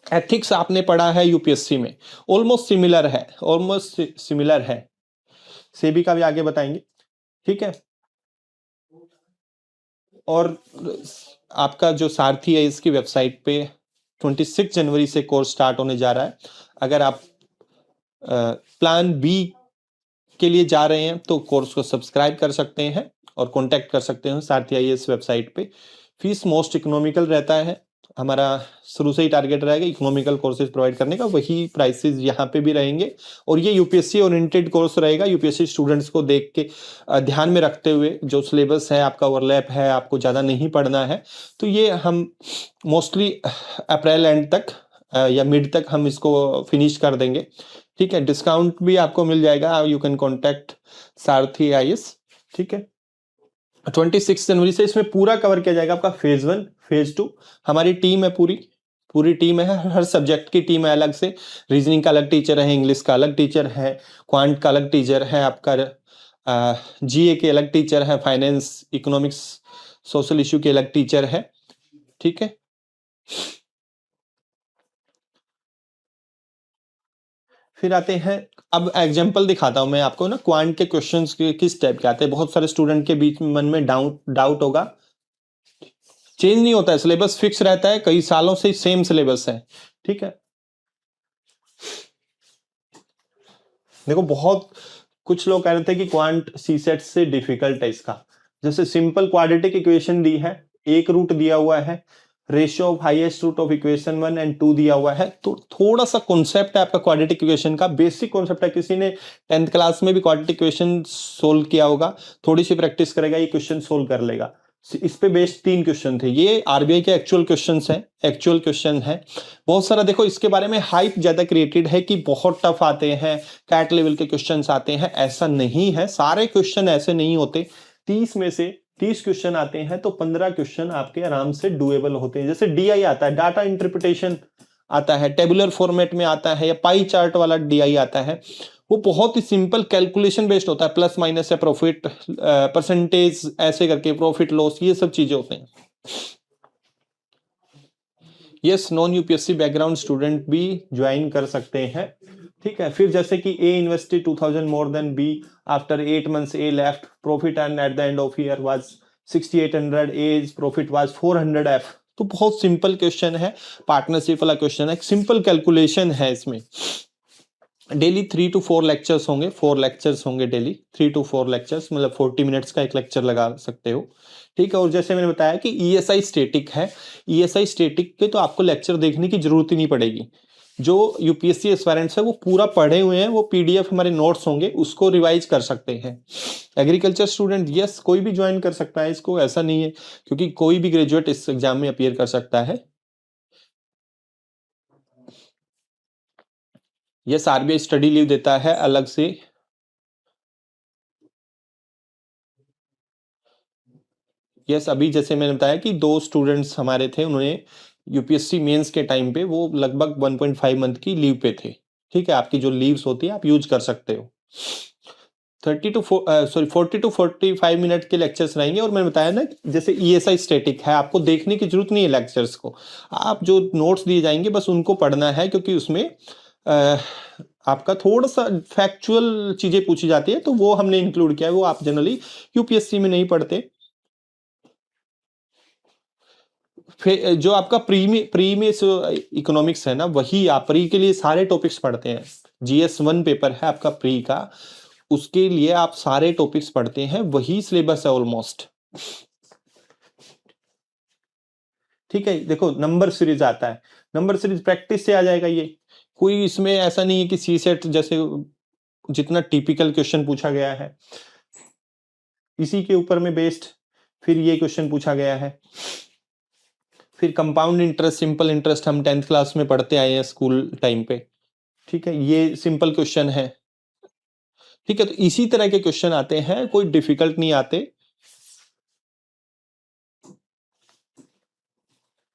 Speaker 2: एथिक्स आपने पढ़ा है यूपीएससी में, ऑलमोस्ट सिमिलर है, सेबी का भी आगे बताएंगे, ठीक है। और आपका जो सारथी है इसकी वेबसाइट पे 26 जनवरी से कोर्स स्टार्ट होने जा रहा है। अगर आप प्लान बी के लिए जा रहे हैं तो कोर्स को सब्सक्राइब कर सकते हैं और कांटेक्ट कर सकते हैं सारथी आईएएस वेबसाइट पे। फीस मोस्ट इकोनॉमिकल रहता है, हमारा शुरू से ही टारगेट रहेगा इकोनॉमिकल कोर्सेज प्रोवाइड करने का, वही प्राइसेस यहाँ पे भी रहेंगे। और ये यूपीएससी ओरिएंटेड कोर्स रहेगा, यूपीएससी स्टूडेंट्स को देख के ध्यान में रखते हुए, जो सिलेबस है आपका ओवरलैप है, आपको ज़्यादा नहीं पढ़ना है, तो ये हम मोस्टली अप्रैल एंड तक या मिड तक हम इसको फिनिश कर देंगे, ठीक है। डिस्काउंट भी आपको मिल जाएगा, you can contact Sarathi IAS, ठीक है। 26 जनवरी से इसमें पूरा कवर किया जाएगा आपका फेज 1 फेज 2। हमारी टीम है, पूरी टीम है, हर सब्जेक्ट की टीम है अलग से। रीजनिंग का अलग टीचर है, इंग्लिश का अलग टीचर है, क्वांट का अलग टीचर है, आपका जीए के अलग टीचर है, फाइनेंस, इकोनॉमिक्स, सोशल इशू के अलग टीचर है, ठीक है। फिर आते हैं, अब एग्जांपल दिखाता हूं मैं आपको ना, क्वांट के क्वेश्चंस किस टाइप के आते हैं। बहुत सारे स्टूडेंट के बीच मन में डाउट होगा, चेंज नहीं होता है, सिलेबस फिक्स रहता है, कई सालों से सेम सिलेबस है, ठीक है। देखो बहुत कुछ लोग कह रहे थे कि क्वांट सीसेट से डिफिकल्ट है इसका। जैसे सिंपल क्वाड्रेटिक इक्वेशन दी है, एक रूट दिया हुआ है, ratio of highest root of equation 1 and 2 दिया हुआ है, तो थोड़ा सा कॉन्सेप्ट है आपका क्वाड्रेटिक इक्वेशन का, बेसिक कॉन्सेप्ट है। किसी ने 10th क्लास में भी क्वाड्रेटिक इक्वेशन सोल्व किया होगा, थोड़ी सी प्रैक्टिस करेगा ये क्वेश्चन सोल्व कर लेगा। इस पे बेस्ड 3 क्वेश्चन थे, ये आरबीआई के एक्चुअल क्वेश्चन है। बहुत सारा देखो इसके बारे में हाइप ज्यादा क्रिएटेड है कि बहुत टफ आते हैं, कैट लेवल के क्वेश्चंस आते हैं, ऐसा नहीं है, सारे क्वेश्चन ऐसे नहीं होते। 30 में से 30 क्वेश्चन आते हैं तो 15 क्वेश्चन आपके आराम से डुएबल होते हैं। जैसे डीआई आता है, डाटा इंटरप्रिटेशन आता है, टेबुलर फॉर्मेट में आता है, या पाई चार्ट वाला डीआई आता है, वो बहुत ही सिंपल कैलकुलेशन बेस्ड होता है, प्लस माइनस या प्रॉफिट परसेंटेज ऐसे करके, प्रॉफिट लॉस, ये सब चीजें होते हैं। Yes, non UPSC background student भी ज्वाइन कर सकते हैं, ठीक है। फिर जैसे कि A invested 2000 more than B, after 8 months A left, profit and at the end of year was 6800, as profit was 400 F. तो बहुत सिंपल क्वेश्चन है, पार्टनरशिप वाला क्वेश्चन है, सिंपल कैलकुलेशन है इसमें। डेली 3 to 4 लेक्चर्स होंगे, 4 लेक्चर्स होंगे daily, 3 to 4 lectures, मतलब 40 मिनट्स का एक लेक्चर लगा सकते हो, ठीक है। और जैसे मैंने बताया कि ईएसआई स्टैटिक है, ईएसआई स्टैटिक के तो आपको लेक्चर देखने की जरूरत ही नहीं पड़ेगी। जो यूपीएससी एस्पायरेंट्स है वो पूरा पढ़े हुए हैं, वो पीडीएफ हमारे नोट्स होंगे, उसको रिवाइज कर सकते हैं। एग्रीकल्चर स्टूडेंट, यस, कोई भी ज्वाइन कर सकता है इसको, ऐसा नहीं है, क्योंकि कोई भी ग्रेजुएट इस एग्जाम में अपीयर कर सकता है। यस, आरबीआई स्टडी लीव देता है अलग से। यस, अभी जैसे मैंने बताया कि 2 स्टूडेंट्स हमारे थे, उन्होंने यूपीएससी मेंस के टाइम पे वो लगभग 1.5 मंथ की लीव पे थे, ठीक है। आपकी जो लीव्स होती है आप यूज कर सकते हो। 40 to 45 मिनट के लेक्चर्स रहेंगे। और मैंने बताया ना, जैसे ईएसआई स्टैटिक है, आपको देखने की जरूरत नहीं है लेक्चर्स को, आप जो नोट्स दिए जाएंगे बस उनको पढ़ना है, क्योंकि उसमें आपका थोड़ा सा फैक्चुअल चीजें पूछी जाती है, तो वो हमने इंक्लूड किया है, वो आप जनरली यूपीएससी में नहीं पढ़ते। जो आपका प्री में इकोनॉमिक्स है ना, वही आप प्री के लिए सारे टॉपिक्स पढ़ते हैं। GS1 पेपर है आपका प्री का, उसके लिए आप सारे टॉपिक्स पढ़ते हैं, वही सिलेबस है ऑलमोस्ट, ठीक है। देखो नंबर सीरीज आता है, नंबर सीरीज प्रैक्टिस से आ जाएगा, ये कोई इसमें ऐसा नहीं है कि सी सेट जैसे जितना टिपिकल क्वेश्चन पूछा गया है इसी के ऊपर में बेस्ड फिर ये क्वेश्चन पूछा गया है। फिर कंपाउंड इंटरेस्ट, सिंपल इंटरेस्ट हम 10th क्लास में पढ़ते आए हैं स्कूल टाइम पे, ठीक है, ये सिंपल क्वेश्चन है, ठीक है। तो इसी तरह के क्वेश्चन आते हैं, कोई डिफिकल्ट नहीं आते।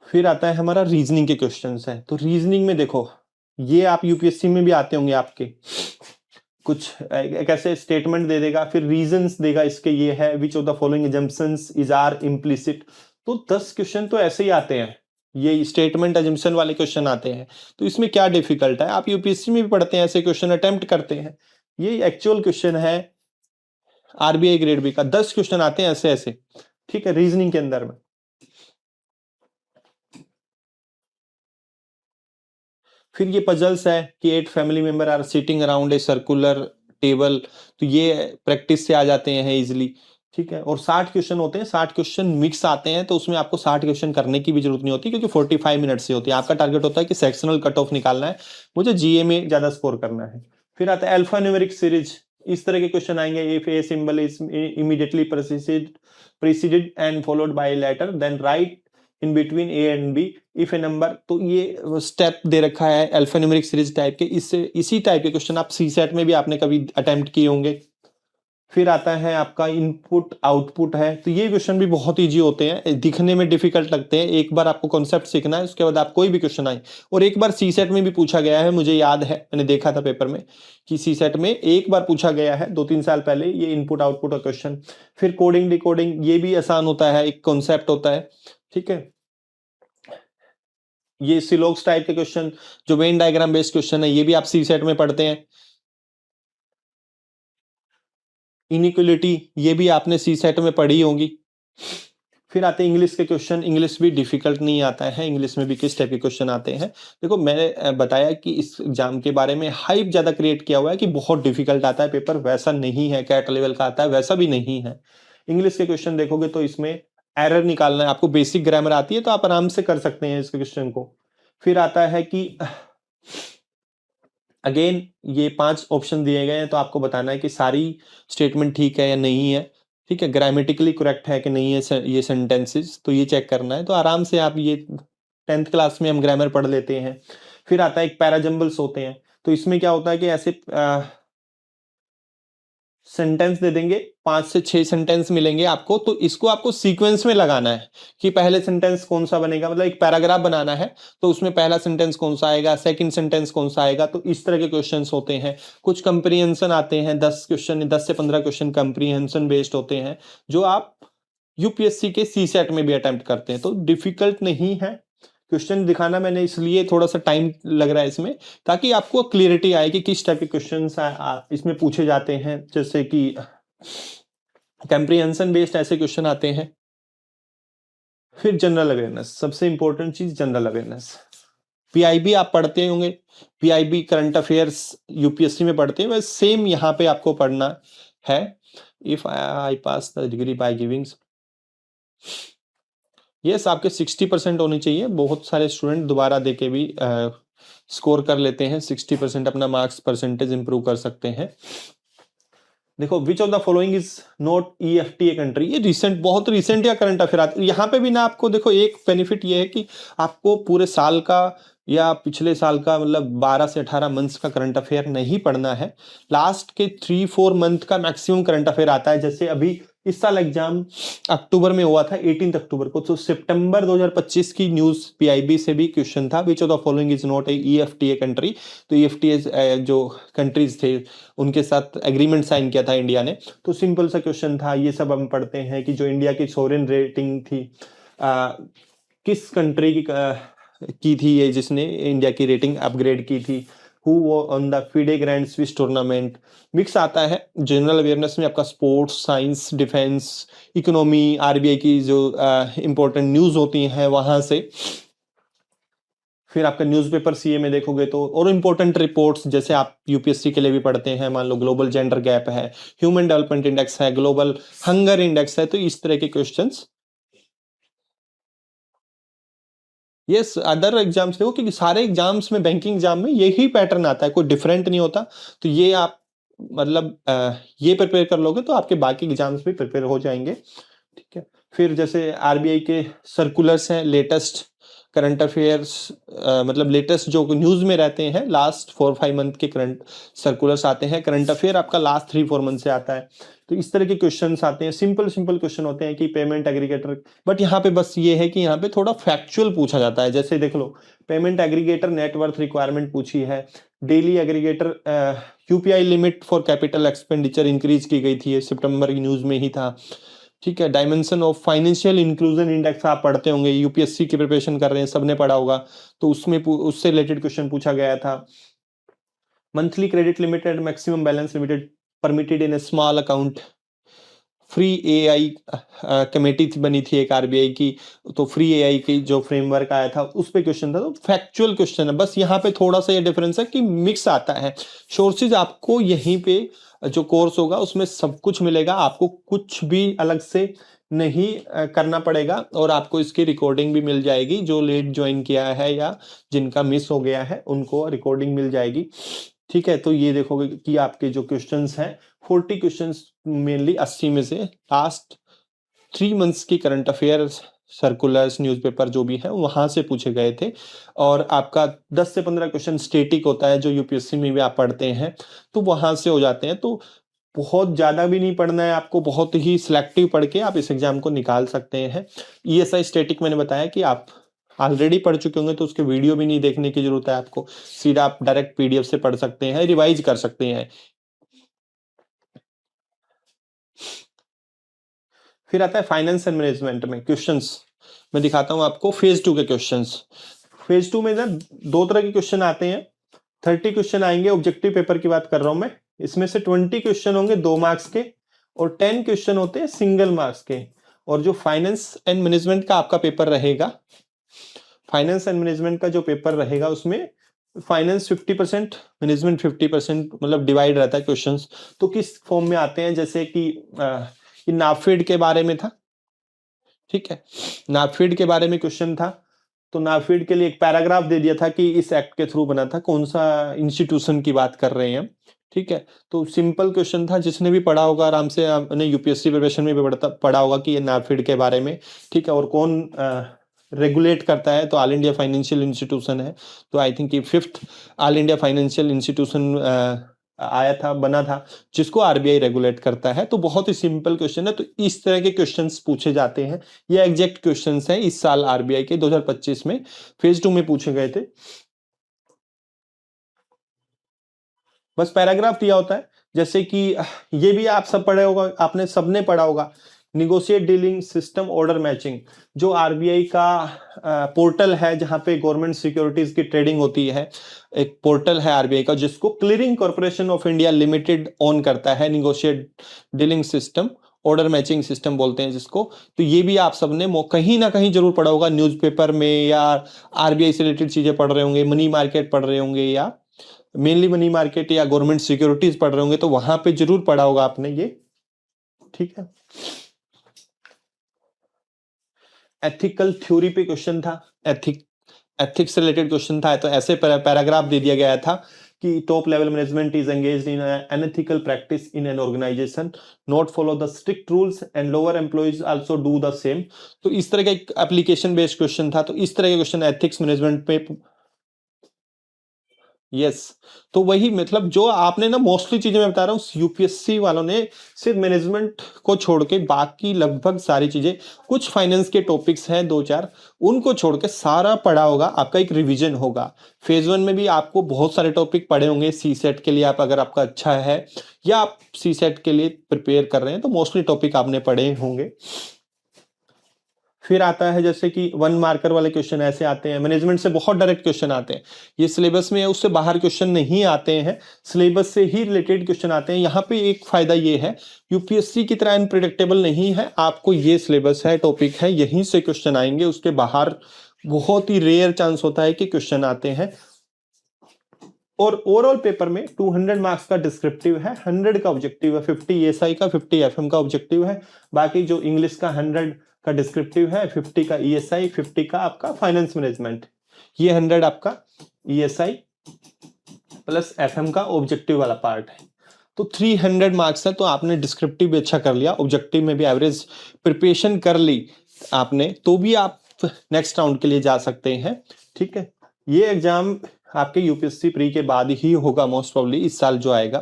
Speaker 2: फिर आता है हमारा रीजनिंग के क्वेश्चंस है। तो रीजनिंग में देखो ये आप यूपीएससी में भी आते होंगे आपके, कुछ एक ऐसे स्टेटमेंट दे देगा, फिर रीजंस देगा इसके, ये है which of the following assumptions is are implicit. तो 10 क्वेश्चन तो ऐसे ही आते हैं, ये स्टेटमेंट अजम्पशन वाले क्वेश्चन आते हैं। तो इसमें क्या डिफिकल्ट है, आप यूपीएससी में भी पढ़ते हैं ऐसे क्वेश्चन, अटेम्प्ट करते हैं। ये एक्चुअल क्वेश्चन है आरबीआई ग्रेड बी का, 10 क्वेश्चन आते हैं ऐसे ऐसे, ठीक है, रीजनिंग के अंदर में। फिर ये पजल्स है कि 8 family member are sitting around a circular table, तो ये प्रैक्टिस से आ जाते हैं इजिली, ठीक है। और 60 क्वेश्चन होते हैं, 60 क्वेश्चन मिक्स आते हैं, तो उसमें आपको 60 क्वेश्चन करने की भी जरूरत नहीं होती, क्योंकि 45 मिनट से होती है। आपका टारगेट होता है कि सेक्शनल कट ऑफ निकालना है, मुझे जीए में ज्यादा स्कोर करना है। फिर आता है अल्फा न्यूमेरिक सीरीज, इस तरह के क्वेश्चन आएंगे। If a symbol is immediately preceded and followed by letter then write in between A and B if a number. तो ये स्टेप दे रखा है अल्फान्यूमेरिक सीरीज टाइप के, इससे इसी टाइप के क्वेश्चन आप सी सेट में भी आपने कभी अटेम्प्ट किए होंगे। फिर आता है आपका इनपुट आउटपुट है, तो ये क्वेश्चन भी बहुत इजी होते हैं, दिखने में डिफिकल्ट लगते हैं। एक बार आपको कॉन्सेप्ट सीखना है, उसके बाद आप कोई भी क्वेश्चन आए। और एक बार सी सेट में भी पूछा गया है, मुझे याद है, मैंने देखा था पेपर में कि सी सेट में एक बार पूछा गया है 2-3 साल पहले, ये इनपुट आउटपुट का क्वेश्चन। फिर कोडिंग डिकोडिंग, ये भी आसान होता है, एक कॉन्सेप्ट होता है, ठीक है। ये सिलोक्स टाइप के क्वेश्चन, जो वेन डायग्राम बेस्ड क्वेश्चन है, ये भी आप सी सेट में पढ़ते हैं। इनइक्वलिटी, ये भी आपने सी सेट में पढ़ी होंगी। फिर आते हैं इंग्लिश के क्वेश्चन, इंग्लिश भी डिफिकल्ट नहीं आता है, इंग्लिश में भी किस टाइप के क्वेश्चन आते हैं। देखो मैंने बताया कि इस एग्जाम के बारे में हाइप ज्यादा क्रिएट किया हुआ है कि बहुत डिफिकल्ट आता है पेपर, वैसा नहीं है। कैट लेवल का आता है, वैसा भी नहीं है। इंग्लिश के क्वेश्चन देखोगे तो इसमें एरर निकालना है आपको, बेसिक ग्रामर आती है तो आप आराम से कर सकते हैं इस क्वेश्चन को। फिर आता है कि अगेन ये 5 ऑप्शन दिए गए हैं, तो आपको बताना है कि सारी स्टेटमेंट ठीक है या नहीं है, ठीक है, ग्रामेटिकली करेक्ट है कि नहीं है ये सेंटेंसेस, तो ये चेक करना है। तो आराम से आप ये 10th क्लास में हम ग्रामर पढ़ लेते हैं। फिर आता है एक पैराजम्बल्स होते हैं, तो इसमें क्या होता है कि ऐसे सेंटेंस दे देंगे, 5 से 6 सेंटेंस मिलेंगे आपको, तो इसको आपको सीक्वेंस में लगाना है कि पहले सेंटेंस कौन सा बनेगा, मतलब एक पैराग्राफ बनाना है तो उसमें पहला सेंटेंस कौन सा आएगा, सेकंड सेंटेंस कौन सा आएगा। तो इस तरह के क्वेश्चंस होते हैं। कुछ कंप्रीहेंशन आते हैं, 10 क्वेश्चन, 10 से 15 क्वेश्चन कंप्रीहेंशन बेस्ड होते हैं, जो आप यूपीएससी के सी सेट में भी अटेम्प्ट करते हैं। तो डिफिकल्ट नहीं है क्वेश्चन दिखाना, मैंने इसलिए थोड़ा सा टाइम लग रहा है इसमें, ताकि आपको क्लियरिटी आए कि किस टाइप के क्वेश्चंस इसमें पूछे जाते हैं। जैसे कि कंप्रीहेंशन बेस्ड ऐसे क्वेश्चन आते हैं। फिर जनरल अवेयरनेस, सबसे इंपॉर्टेंट चीज जनरल अवेयरनेस। पीआईबी आप पढ़ते होंगे, पीआईबी करंट अफेयर्स यूपीएससी में पढ़ते हैं, वैसे सेम यहाँ पे आपको पढ़ना है। If I pass the degree by giving, yes आपके 60% होनी चाहिए। बहुत सारे स्टूडेंट दोबारा देके भी स्कोर कर लेते हैं, 60% अपना मार्क्स परसेंटेज इंप्रूव कर सकते हैं। देखो विच of the following is not EFTA country, ये रिसेंट, बहुत रिसेंट या करंट अफेयर आते हैं। यहाँ पे भी ना आपको देखो एक बेनिफिट ये है कि आपको पूरे साल का या पिछले साल का, मतलब 12 से 18 मंथ्स का करंट अफेयर नहीं पढ़ना है, लास्ट के 3-4 मंथ का मैक्सिमम करंट अफेयर आता है। जैसे अभी इस साल एग्जाम अक्टूबर में हुआ था, 18 अक्टूबर को, तो सितंबर 2025 की न्यूज पीआईबी से भी क्वेश्चन था, विच of the following is not a EFTA country. तो ईएफटीए जो कंट्रीज थे उनके साथ एग्रीमेंट साइन किया था इंडिया ने, तो सिंपल सा क्वेश्चन था। ये सब हम पढ़ते हैं कि जो इंडिया की सोवरेन रेटिंग थी, किस कंट्री की थी ये जिसने इंडिया की रेटिंग अपग्रेड की थी, who on the FIDE grand Swiss tournament. Mix आता है। जनरल अवेयरनेस में आपका sports, science, defence, economy, RBI की जो इंपॉर्टेंट न्यूज होती हैं वहां से। फिर आपका न्यूज़पेपर सीए में देखोगे तो और इंपॉर्टेंट रिपोर्ट्स, जैसे आप यूपीएससी के लिए भी पढ़ते हैं, मान लो ग्लोबल जेंडर गैप है, ह्यूमन डेवलपमेंट इंडेक्स है, ग्लोबल हंगर इंडेक्स है, तो इस तरह के क्वेश्चंस। यस अदर एग्जाम्स देखो, क्योंकि सारे एग्जाम्स में, बैंकिंग एग्जाम में यही पैटर्न आता है, कोई डिफरेंट नहीं होता। तो ये आप मतलब ये प्रिपेयर कर लोगे तो आपके बाकी एग्जाम्स भी प्रिपेयर हो जाएंगे, ठीक है। फिर जैसे आरबीआई के सर्कुलर्स हैं, लेटेस्ट करंट अफेयर्स, मतलब लेटेस्ट जो न्यूज में रहते हैं, लास्ट 4-5 मंथ के करंट सर्कुलर्स आते हैं। करंट अफेयर आपका लास्ट 3-4 मंथ से आता है। तो तो इस तरह के क्वेश्चंस आते हैं, सिंपल सिंपल क्वेश्चन होते हैं कि पेमेंट एग्रीगेटर, बट यहाँ पे बस ये है कि यहाँ पे थोड़ा फैक्चुअल पूछा जाता है। जैसे देख लो, पेमेंट एग्रीगेटर नेटवर्थ रिक्वायरमेंट पूछी है, daily aggregator UPI limit for capital expenditure increase की गई थी, सितंबर की न्यूज में ही था। ठीक है, dimension of financial inclusion index आप पढ़ते होंगे, यूपीएससी की प्रिपरेशन कर रहे हैं, सबने पढ़ा होगा, तो उसमें उससे रिलेटेड क्वेश्चन पूछा गया था। Monthly credit limited, maximum balance limited permitted in A small account, free AI committee बनी थी एक आरबीआई की, तो फ्री एआई की जो फ्रेमवर्क आया था उस पे क्वेश्चन था। तो फैक्चुअल क्वेश्चन है, बस यहाँ पे थोड़ा सा ये डिफरेंस है कि मिक्स आता है। सोर्सेज आपको यहीं पे जो कोर्स होगा उसमें सब कुछ मिलेगा, आपको कुछ भी अलग से नहीं करना पड़ेगा, और आपको इसकी रिकॉर्डिंग भी मिल जाएगी। जो लेट ज्वाइन किया है या जिनका मिस हो गया है उनको रिकॉर्डिंग मिल जाएगी। ठीक है, तो ये देखोगे कि आपके जो क्वेश्चंस हैं 40 क्वेश्चंस मेनली 80 में से लास्ट 3 मंथ्स की करंट अफेयर्स, सर्कुलर्स, न्यूज़पेपर जो भी है वहां से पूछे गए थे। और आपका 10 से 15 क्वेश्चन स्टेटिक होता है जो यूपीएससी में भी आप पढ़ते हैं, तो वहां से हो जाते हैं। तो बहुत ज्यादा भी नहीं पढ़ना है आपको, बहुत ही सिलेक्टिव पढ़ के आप इस एग्जाम को निकाल सकते हैं। ईएसआई स्टेटिक मैंने बताया कि आप ऑलरेडी पढ़ चुके होंगे, तो उसके वीडियो भी नहीं देखने की जरूरत है आपको, सीधा आप डायरेक्ट पीडीएफ से पढ़ सकते हैं, रिवाइज कर सकते हैं। फिर आता है फाइनेंस एंड मैनेजमेंट में क्वेश्चंस, मैं दिखाता हूं आपको फेज 2 के क्वेश्चंस। फेज 2 में ना 2 तरह के क्वेश्चन आते हैं, 30 क्वेश्चन आएंगे, ऑब्जेक्टिव पेपर की बात कर रहा हूं मैं। इसमें से 20 क्वेश्चन होंगे 2 मार्क्स के, और 10 क्वेश्चन होते हैं सिंगल मार्क्स के। और जो फाइनेंस एंड मैनेजमेंट का आपका पेपर रहेगा, फाइनेंस एंड मैनेजमेंट का जो पेपर रहेगा उसमें फाइनेंस 50%, मैनेजमेंट 50%, मतलब डिवाइड रहता है क्वेश्चंस। तो किस फॉर्म में आते हैं, जैसे कि ये नाफेड के बारे में था। ठीक है, नाफेड के बारे में क्वेश्चन था, तो नाफेड के लिए एक पैराग्राफ दे दिया था कि इस एक्ट के थ्रू बना था, कौन सा इंस्टीट्यूशन की बात कर रहे हैं। ठीक है, तो सिंपल क्वेश्चन था, जिसने भी पढ़ा होगा आराम से, आपने यूपीएससी प्रिपरेशन में भी पढ़ा होगा कि ये नाफेड के बारे में। ठीक है, और कौन रेगुलेट करता है, तो ऑल इंडिया फाइनेंशियल इंस्टीट्यूशन है। तो आई थिंक ये 5th all India financial institution आया था, बना था, जिसको आरबीआई रेगुलेट करता है। तो बहुत ही सिंपल क्वेश्चन है। तो इस तरह के क्वेश्चंस पूछे जाते हैं, ये एग्जैक्ट क्वेश्चंस हैं इस साल आरबीआई के 2025 में फेज 2 में पूछे गए थे। बस पैराग्राफ दिया होता है, जैसे कि ये भी आप सब पढ़े होगा, आपने सबने पढ़ा होगा, negotiate dealing system order matching, जो आरबीआई का पोर्टल है जहां पे गवर्नमेंट सिक्योरिटीज की ट्रेडिंग होती है। एक पोर्टल है आरबीआई का जिसको clearing corporation of India limited own करता है, negotiate dealing system order matching system बोलते हैं जिसको। तो ये भी आप सबने कहीं ना कहीं जरूर पढ़ा होगा, न्यूज़पेपर में, या आरबीआई से रिलेटेड चीजें पढ़ रहे होंगे, मनी मार्केट पढ़ रहे होंगे, या मेनली मनी मार्केट या गवर्नमेंट सिक्योरिटीज पढ़ रहे होंगे, तो वहां पे जरूर पढ़ा होगा आपने ये। ठीक है, एथिकल थ्योरी पे क्वेश्चन था, एथिक्स से रिलेटेड क्वेश्चन था। तो ऐसे पैराग्राफ दे दिया गया था कि top level management is engaged in unethical practice in an organization, not follow the strict rules and lower employees also do the same. तो इस तरह का एक एप्लीकेशन बेस्ड क्वेश्चन था। तो इस तरह के क्वेश्चन एथिक्स मैनेजमेंट पे, यस तो वही, मतलब जो आपने ना मोस्टली चीजें मैं बता रहा हूँ, यूपीएससी वालों ने सिर्फ मैनेजमेंट को छोड़ के बाकी लगभग सारी चीजें, कुछ फाइनेंस के टॉपिक्स हैं 2-4, उनको छोड़ के सारा पढ़ा होगा। आपका एक रिवीजन होगा। फेज 1 में भी आपको बहुत सारे टॉपिक पढ़े होंगे। सी सेट के लिए आप, अगर आपका अच्छा है या आप सी सेट के लिए प्रिपेयर कर रहे हैं, तो मोस्टली टॉपिक आपने पढ़े होंगे। फिर आता है जैसे कि 1 मार्कर वाले क्वेश्चन ऐसे आते हैं, मैनेजमेंट से बहुत डायरेक्ट क्वेश्चन आते हैं। ये सिलेबस में है, उससे बाहर क्वेश्चन नहीं आते हैं, सिलेबस से ही रिलेटेड क्वेश्चन आते हैं। यहाँ पे एक फायदा ये है, यूपीएससी की तरह अनप्रेडिक्टेबल नहीं है। आपको ये सिलेबस है, टॉपिक है, यहीं से क्वेश्चन आएंगे, उसके बाहर बहुत ही रेयर चांस होता है कि क्वेश्चन आते हैं। और ओवरऑल पेपर में 200 मार्क्स का डिस्क्रिप्टिव है, 100 का ऑब्जेक्टिव है, 50 ईएसआई का, 50 एफएम का ऑब्जेक्टिव है। बाकी जो इंग्लिश का 100 का डिस्क्रिप्टिव है, 50 का ईएसआई, 50 का आपका फाइनेंस मैनेजमेंट, ये 100 आपका ईएसआई प्लस एफएम का ऑब्जेक्टिव वाला पार्ट है। तो 300 मार्क्स है। तो आपने डिस्क्रिप्टिव भी अच्छा कर लिया, ऑब्जेक्टिव में भी एवरेज प्रिपरेशन कर ली आपने, तो भी आप नेक्स्ट राउंड के लिए जा सकते हैं। ठीक है, ये एग्जाम आपके यूपीएससी प्री के बाद ही होगा मोस्ट प्रोबेबली, इस साल जो आएगा।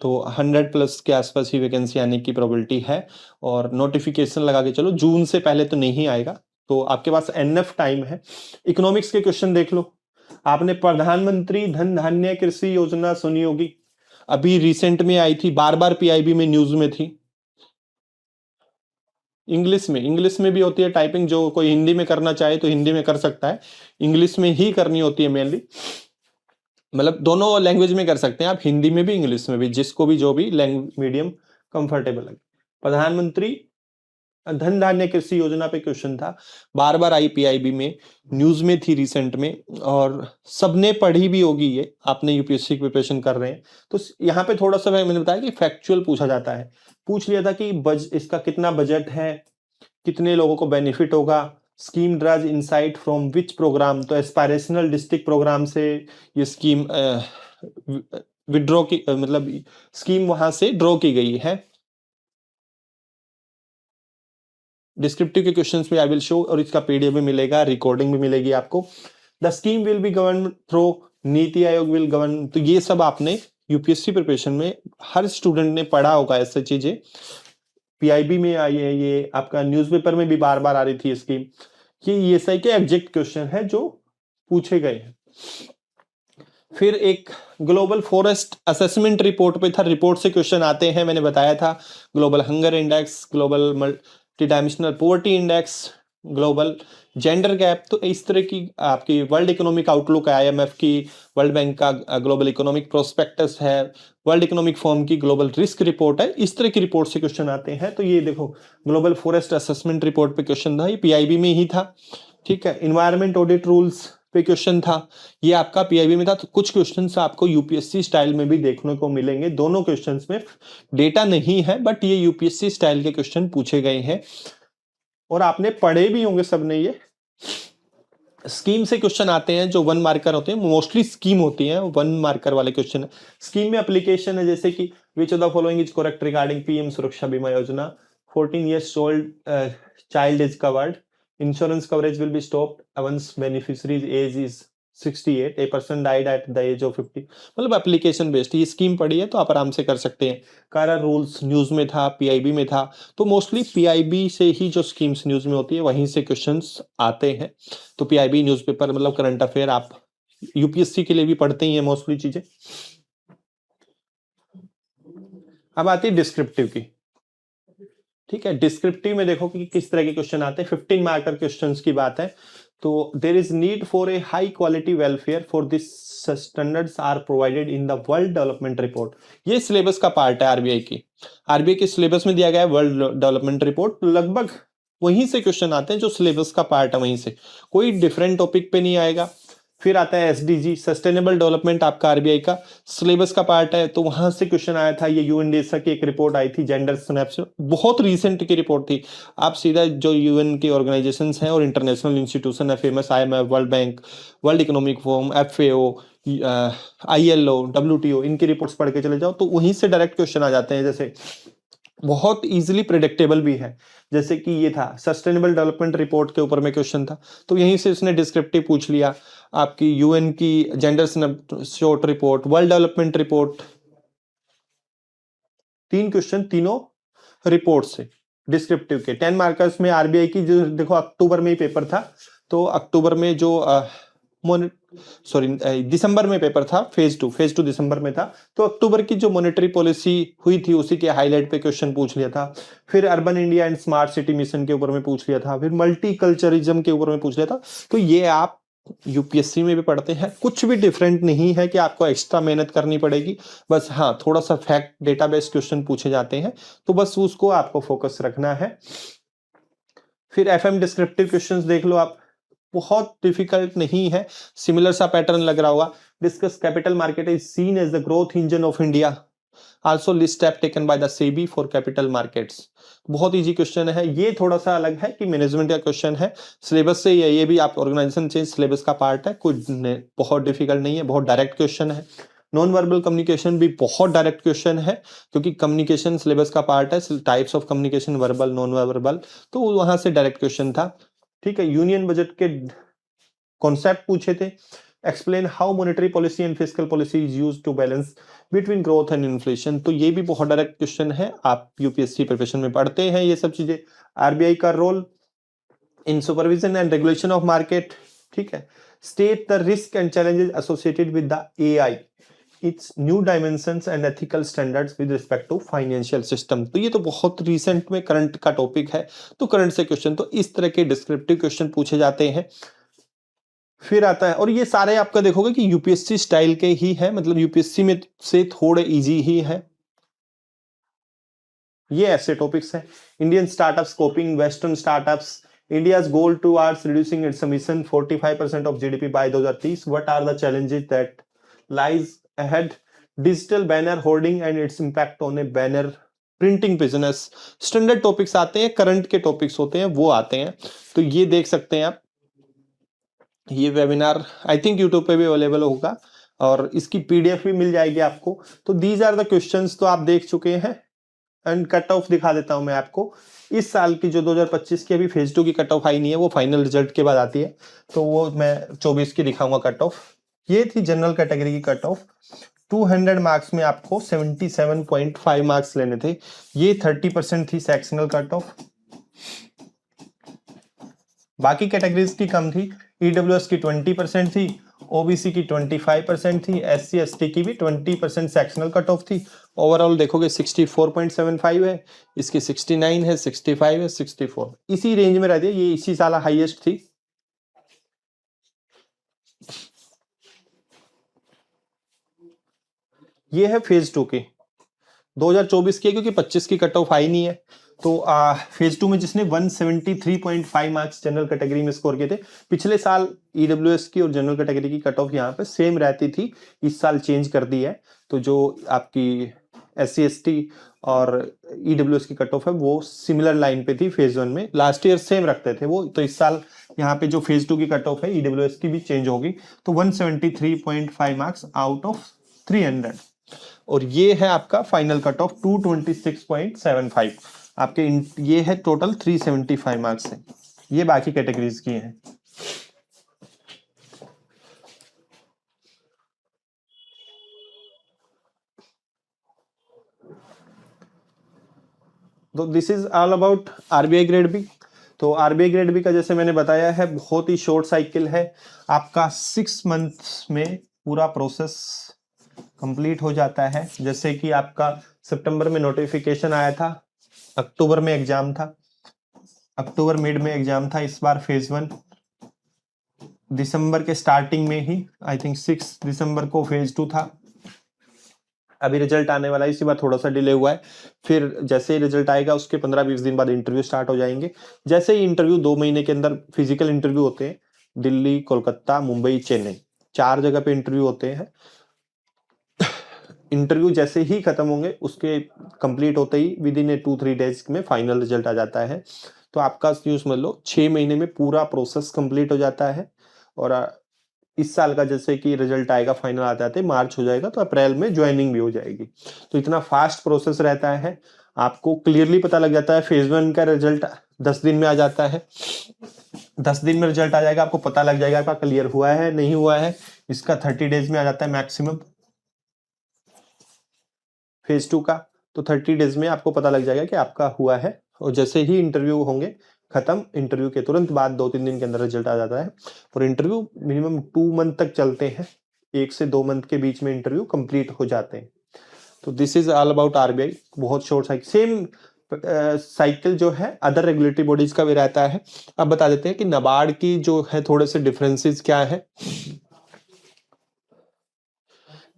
Speaker 2: तो 100+ के आसपास ही वैकेंसी आने की प्रोबेबिलिटी है, और नोटिफिकेशन लगा के चलो जून से पहले तो नहीं आएगा, तो आपके पास एनएफ टाइम है। इकोनॉमिक्स के क्वेश्चन देख लो। आपने प्रधानमंत्री धन धान्य कृषि योजना सुनी होगी, अभी रिसेंट में आई थी, बार बार पीआईबी में न्यूज में थी। इंग्लिश में भी होती है टाइपिंग, जो कोई हिंदी में करना चाहे तो हिंदी में कर सकता है, इंग्लिश में ही करनी होती है मेनली। मतलब दोनों लैंग्वेज में कर सकते हैं आप, हिंदी में भी इंग्लिश में भी, जिसको भी जो भी लैंग्वेज मीडियम कंफर्टेबल लगे। प्रधानमंत्री धन धान्य कृषि योजना पे क्वेश्चन था, बार बार आई पीआईबी में, न्यूज में थी रिसेंट में, और सबने पढ़ी भी होगी ये, आपने यूपीएससी की प्रिपरेशन कर रहे हैं तो यहाँ पे थोड़ा सा मैंने बताया कि फैक्चुअल पूछा जाता है। पूछ लिया था कि इसका कितना बजट है, कितने लोगों को बेनिफिट होगा, scheme draws insight from which programme, तो एस्पायरेशनल डिस्ट्रिक्ट प्रोग्राम से ये स्कीम विड्रॉ की, मतलब स्कीम वहां से ड्रॉ की गई है। डिस्क्रिप्टिव के क्वेश्चंस में आई विल शो, और इसका पीडीएफ भी मिलेगा, रिकॉर्डिंग भी मिलेगी आपको। The scheme will be govern through NITI Aayog will govern, तो ये सब आपने यूपीएससी प्रिपरेशन में हर स्टूडेंट ने पढ़ा होगा ऐसे चीजें। पीआईबी में आई है, ये आपका न्यूज़पेपर में भी बार बार आ रही थी स्कीम। ये ईएसआई के एग्जैक्ट क्वेश्चन है जो पूछे गए हैं। फिर एक ग्लोबल फॉरेस्ट असेसमेंट रिपोर्ट पे था, रिपोर्ट से क्वेश्चन आते हैं, मैंने बताया था। Global hunger index, global multi dimensional poverty index, global gender gap, तो इस तरह की आपकी वर्ल्ड इकोनॉमिक आउटलुक, आईएमएफ की, वर्ल्ड बैंक का ग्लोबल इकोनॉमिक प्रोस्पेक्टस है, वर्ल्ड इकोनॉमिक फोरम की ग्लोबल रिस्क रिपोर्ट है, इस तरह की रिपोर्ट से क्वेश्चन आते हैं। तो ये देखो ग्लोबल फॉरेस्ट असेसमेंट रिपोर्ट पे क्वेश्चन था, ये पीआईबी में ही था। ठीक है, इन्वायरमेंट ऑडिट रूल्स पे क्वेश्चन था, ये आपका पीआईबी में था। तो कुछ क्वेश्चंस आपको यूपीएससी स्टाइल में भी देखने को मिलेंगे, दोनों क्वेश्चंस में डेटा नहीं है, बट ये यूपीएससी स्टाइल के क्वेश्चन पूछे गए हैं, और आपने पढ़े भी होंगे सबने। ये स्कीम से क्वेश्चन आते हैं जो 1 मार्कर होते हैं, मोस्टली स्कीम होती है 1 मार्कर वाले क्वेश्चन है। स्कीम में एप्लीकेशन है, जैसे कि विच of the following is correct regarding PM सुरक्षा बीमा योजना, 14 years old child is covered, insurance coverage will be stopped once beneficiary's age is 68, a person died at the age of 50, मतलब application based ये scheme पड़ी है, तो आप आराम से कर सकते हैं। कारा रूल्स न्यूज में था, पीआईबी में था, तो मोस्टली पीआईबी से ही जो स्कीम्स न्यूज में होती है वहीं से क्वेश्चंस आते हैं। तो पीआईबी न्यूज़पेपर मतलब करंट अफेयर आप यूपीएससी के लिए भी पढ़ते ही हैं मोस्टली चीजें। अब आती है डिस्क्रिप्टिव की। ठीक है, डिस्क्रिप्टिव में देखो कि किस तरह के क्वेश्चन आते हैं। 15 मार्कर क्वेश्चंस की बात है। तो there is need for a high quality welfare for this standards are provided in the world development report, ये सिलेबस का पार्ट है आरबीआई की। आरबीआई के सिलेबस में दिया गया है वर्ल्ड डेवलपमेंट रिपोर्ट, लगभग वहीं से क्वेश्चन आते हैं जो सिलेबस का पार्ट है, वहीं से कोई डिफरेंट टॉपिक पे नहीं आएगा। फिर आता है एसडीजी, सस्टेनेबल डेवलपमेंट, आपका आरबीआई का सिलेबस का पार्ट है, तो वहां से क्वेश्चन आया था। ये यूएनडीएसए की एक रिपोर्ट आई थी, जेंडर स्नैपशॉट, बहुत रीसेंट की रिपोर्ट थी। आप सीधा जो यूएन की ऑर्गेनाइजेशंस हैं और इंटरनेशनल इंस्टीट्यूशन है famous, IMF, world bank, world economic forum, FAO, ILO, WTO, इनकी रिपोर्ट्स पढ़ के चले जाओ, तो वहीं से डायरेक्ट क्वेश्चन आ जाते हैं। जैसे बहुत इजीली प्रिडिक्टेबल भी है, जैसे कि ये था सस्टेनेबल डेवलपमेंट रिपोर्ट के ऊपर में क्वेश्चन था, तो यहीं से इसने डिस्क्रिप्टिव पूछ लिया। आपकी यूएन की gender snapshot report, world development report, 3 question तीनों रिपोर्ट से डिस्क्रिप्टिव के। 10 मार्कर्स में आरबीआई की जो देखो अक्टूबर में ही पेपर था, तो अक्टूबर में जो दिसंबर में पेपर था, फेज टू दिसंबर में था, तो अक्टूबर की जो मॉनेटरी पॉलिसी हुई थी उसी के हाईलाइट पे क्वेश्चन पूछ लिया था। फिर urban India and smart city mission के ऊपर में पूछ लिया था, फिर मल्टीकल्चरिज्म के ऊपर में पूछ लिया था। तो ये आप यूपीएससी में भी पढ़ते हैं, कुछ भी डिफरेंट नहीं है कि आपको एक्स्ट्रा मेहनत करनी पड़ेगी, बस हाँ थोड़ा सा फैक्ट डेटाबेस क्वेश्चन पूछे जाते हैं, तो बस उसको आपको फोकस रखना है। फिर एफएम डिस्क्रिप्टिव क्वेश्चंस देख लो आप, बहुत डिफिकल्ट नहीं है, सिमिलर सा पैटर्न लग रहा होगा। Discuss capital market is seen as the growth engine of India, also list step taken by the SEBI for capital markets, बहुत इजी क्वेश्चन है। ये थोड़ा सा अलग है कि मैनेजमेंट का क्वेश्चन है, सिलेबस से ये भी आप ऑर्गेनाइजेशन चेंज सिलेबस का पार्ट है, कोई बहुत डिफिकल्ट नहीं है, बहुत डायरेक्ट क्वेश्चन है। नॉन वर्बल कम्युनिकेशन भी बहुत डायरेक्ट क्वेश्चन है, क्योंकि कम्युनिकेशन सिलेबस का पार्ट है, types of communication, verbal, non verbal, तो वहां से डायरेक्ट क्वेश्चन था। ठीक है, यूनियन बजट के कॉन्सेप्ट पूछे थे, explain how monetary policy and fiscal policy is used to balance between growth and inflation. तो ये भी बहुत डायरेक्ट क्वेश्चन है, आप यूपीएससी प्रिपरेशन में पढ़ते हैं ये सब चीजें। आरबीआई का role in supervision and regulation of market, ठीक है। State the risk and challenges associated with the AI, it's new dimensions and ethical standards with respect to financial system. तो ये तो बहुत रिसेंट में करंट का टॉपिक है, तो करंट से क्वेश्चन तो इस तरह के डिस्क्रिप्टिव क्वेश्चन पूछे जाते हैं। फिर आता है, और ये सारे आपका देखोगे कि यूपीएससी स्टाइल के ही है, मतलब यूपीएससी में से थोड़े इजी ही है। ये ऐसे टॉपिक्स हैं। Indian startup scoping western startups, India's goal towards reducing its emission 45% of GDP by 2030, what are the challenges that lies ahead, digital banner hoarding and its impact on a banner printing business. Standard topics आते हैं, current के topics होते हैं वो आते हैं, तो ये देख सकते हैं आप। ये वेबिनार आई थिंक यूट्यूब पे भी अवेलेबल होगा और इसकी पीडीएफ भी मिल जाएगी आपको। तो दीज आर द क्वेश्चंस तो आप देख चुके हैं, एंड कट ऑफ दिखा देता हूं मैं आपको। इस साल की जो 2025 की अभी फेज 2 की कट ऑफ आई नहीं है, वो फाइनल रिजल्ट के बाद आती है, तो वो मैं 24 की दिखाऊंगा कट ऑफ। ये थी जनरल कैटेगरी की कट ऑफ। 200 मार्क्स में आपको 77.5 मार्क्स लेने थे। ये 30% थी सेक्शनल कट ऑफ। बाकी कैटेगरीज की कम थी, ईडब्ल्यूएस की 20% थी, ओबीसी की 25% थी, एससी एसटी की भी 20% सेक्शनल कट ऑफ थी। ओवरऑल देखोगे 64.75 है, इसकी 69 है, 65 है, 64 इसी रेंज में रहती है, ये इसी साल हाईएस्ट थी। ये है फेज 2 की 2024 की, क्योंकि 25 की कट ऑफ आई नहीं है। तो फेज 2 में जिसने 173.5 मार्क्स जनरल कैटेगरी में स्कोर किए थे, पिछले साल ईडब्ल्यूएस की और जनरल कैटेगरी की कट ऑफ यहाँ पे सेम रहती थी, इस साल चेंज कर दी है। तो जो आपकी एससी एसटी और ईडब्ल्यूएस की कट ऑफ है वो सिमिलर लाइन पे थी फेज 1 में, लास्ट ईयर सेम रखते थे वो, तो इस साल यहाँ पे जो फेज 2 की कट ऑफ है ईडब्ल्यूएस की भी चेंज होगी। तो 173.5 मार्क्स आउट ऑफ 300, और ये है आपका फाइनल कट ऑफ 226.75 आपके। ये है टोटल 375 मार्क्स है। ये बाकी कैटेगरीज की हैं। तो this is all about RBI grade B. तो आरबीआई ग्रेड बी का जैसे मैंने बताया है बहुत ही शॉर्ट साइकिल है, आपका 6 मंथ्स में पूरा प्रोसेस कंप्लीट हो जाता है। जैसे कि आपका सितंबर में नोटिफिकेशन आया था, अक्टूबर में एग्जाम था, अक्टूबर मिड में एग्जाम था इस बार फेज 1, दिसंबर के स्टार्टिंग में ही आई थिंक 6 दिसंबर को फेज 2 था। अभी रिजल्ट आने वाला है, इसी बार थोड़ा सा डिले हुआ है। फिर जैसे ही रिजल्ट आएगा उसके 15-20 दिन बाद इंटरव्यू स्टार्ट हो जाएंगे। जैसे ही इंटरव्यू 2 महीने के अंदर फिजिकल इंटरव्यू होते हैं, दिल्ली, कोलकाता, मुंबई, चेन्नई 4 जगह पे इंटरव्यू होते हैं। इंटरव्यू जैसे ही खत्म होंगे उसके कंप्लीट होते ही विद इन 2-3 डेज में फाइनल रिजल्ट आ जाता है। तो आपका यूज समझ लो 6 महीने में पूरा प्रोसेस कंप्लीट हो जाता है। और इस साल का जैसे कि रिजल्ट आएगा फाइनल आते आते मार्च हो जाएगा, तो अप्रैल में ज्वाइनिंग भी हो जाएगी। तो इतना फास्ट प्रोसेस रहता है, आपको क्लियरली पता लग जाता है। फेज 1 का रिजल्ट 10 दिन में आ जाता है, 10 दिन में रिजल्ट आ जाएगा, आपको पता लग जाएगा आपका क्लियर हुआ है नहीं हुआ है। इसका 30 डेज में आ जाता है मैक्सिमम फेज 2 का, तो 30 डेज में आपको पता लग जाएगा कि आपका हुआ है। और जैसे ही इंटरव्यू होंगे खत्म, इंटरव्यू के तुरंत बाद 2-3 दिन के अंदर रिजल्ट आ जाता है। और इंटरव्यू मिनिमम 2 मंथ तक चलते हैं, 1 से 2 मंथ के बीच में इंटरव्यू कंप्लीट हो जाते हैं। तो this is all about RBI, बहुत शॉर्ट साइकिल। सेम साइकिल जो है अदर रेगुलेटरी बॉडीज का भी रहता है। अब बता देते हैं कि नाबार्ड की जो है थोड़े से डिफरेंसेस क्या है।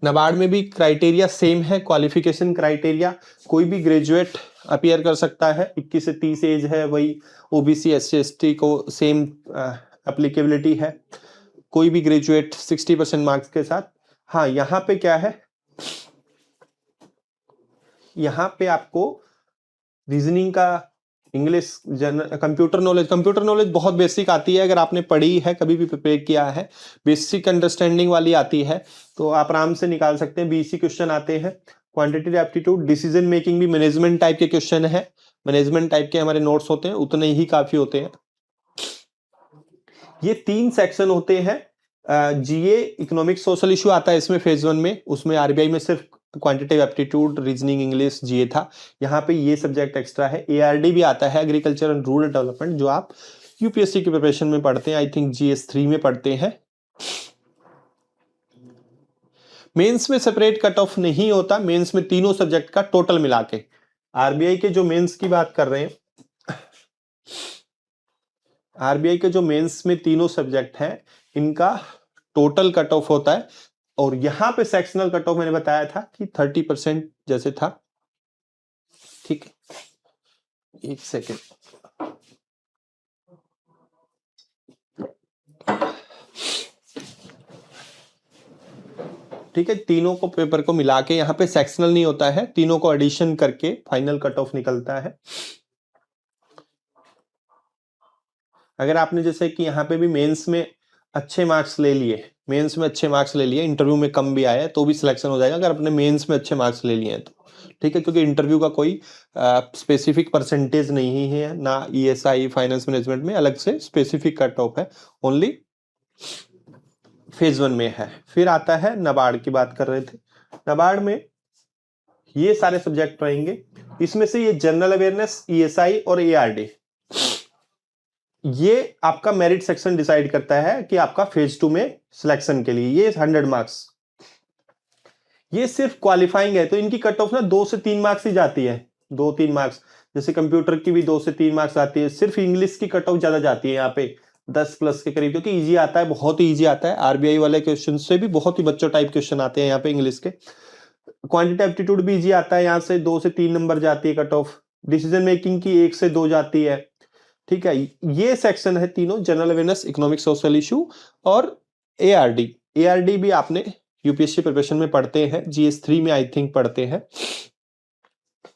Speaker 2: नाबार्ड में भी क्राइटेरिया सेम है, क्वालिफिकेशन क्राइटेरिया कोई भी ग्रेजुएट अपीयर कर सकता है, 21 से 30 एज है, वही ओबीसी एससी एसटी को सेम एप्लीकेबिलिटी है, कोई भी ग्रेजुएट 60% मार्क्स के साथ। हाँ, यहाँ पे क्या है, यहाँ पे आपको रीजनिंग का, इंग्लिश, कंप्यूटर नॉलेज बहुत बेसिक आती है, अगर आपने पढ़ी है कभी भी प्रिपेयर किया है, बेसिक अंडरस्टैंडिंग वाली आती है तो आप आराम से निकाल सकते हैं। 20 क्वेश्चन आते हैं। क्वांटिटेटिव एप्टीट्यूड, डिसीजन मेकिंग भी मैनेजमेंट टाइप के क्वेश्चन है, मैनेजमेंट टाइप के हमारे नोट्स होते हैं, उतने ही काफी होते हैं। ये 3 सेक्शन होते हैं, जीए इकोनॉमिक सोशल इशू आता है इसमें फेज 1 में, उसमें आरबीआई में सिर्फ क्वांटिटेटिव एप्टीट्यूड, रीजनिंग, इंग्लिश, जीए था। यहाँ पे ये सब्जेक्ट एक्स्ट्रा है। एआरडी भी आता है, एग्रीकल्चर एंड रूरल डेवलपमेंट, जो आप यूपीएससी की प्रिपरेशन में पढ़ते हैं, आई थिंक जीएस 3 में पढ़ते हैं। मेंस में सेपरेट कट ऑफ नहीं होता, मेंस में तीनों सब्जेक्ट का टोटल मिला के। आरबीआई के जो मेंस की बात कर रहे हैं, आरबीआई के जो मेंस में तीनों सब्जेक्ट हैं, इनका टोटल कट ऑफ होता है। और यहां पे सेक्शनल कट ऑफ मैंने बताया था कि 30% जैसे था। ठीक है, एक सेकेंड। ठीक है, तीनों को पेपर को मिला के यहाँ पे सेक्शनल नहीं होता है, तीनों को एडिशन करके फाइनल कट ऑफ निकलता है। अगर आपने जैसे कि यहाँ पे भी मेंस में अच्छे मार्क्स ले लिए, मेंस में अच्छे मार्क्स ले लिए, इंटरव्यू में कम भी आया है तो भी सिलेक्शन हो जाएगा, अगर आपने मेंस में अच्छे मार्क्स ले लिए हैं तो। ठीक है, क्योंकि इंटरव्यू का कोई स्पेसिफिक परसेंटेज नहीं है ना, ईएसआई फाइनेंस मैनेजमेंट में अलग से स्पेसिफिक कट ऑफ है, ओनली फेज 1 में है। फिर आता है नबार्ड की बात कर रहे थे। नबार्ड में ये सारे सब्जेक्ट रहेंगे, इसमें से ये जनरल अवेयरनेस, ईएसआई और एआरडी, ये आपका मेरिट सेक्शन डिसाइड करता है कि आपका फेज 2 में सिलेक्शन के लिए ये 100 मार्क्स, ये सिर्फ क्वालिफाइंग है, तो इनकी कट ऑफ ना 2 से 3 मार्क्स ही जाती है, 2-3 मार्क्स। जैसे कंप्यूटर की भी 2 से 3 मार्क्स आती है, सिर्फ इंग्लिश की कट ऑफ ज्यादा जाती है यहाँ पे 10 प्लस के करीब, क्योंकि इजी आता है, बहुत ही इजी आता है। आरबीआई वाले क्वेश्चन से भी बहुत ही बच्चों टाइप क्वेश्चन आते हैं यहाँ पे इंग्लिश के। क्वांटिटी एप्टीट्यूड भी इजी आता है, यहाँ से 2 से 3 नंबर जाती है कट ऑफ। डिसीजन मेकिंग की 1 से 2 जाती है। ठीक है, ये सेक्शन है तीनों, general awareness, economic social issue और एआरडी। एआरडी भी आपने यूपीएससी प्रिपरेशन में पढ़ते हैं, जीएस 3 में आई थिंक पढ़ते हैं।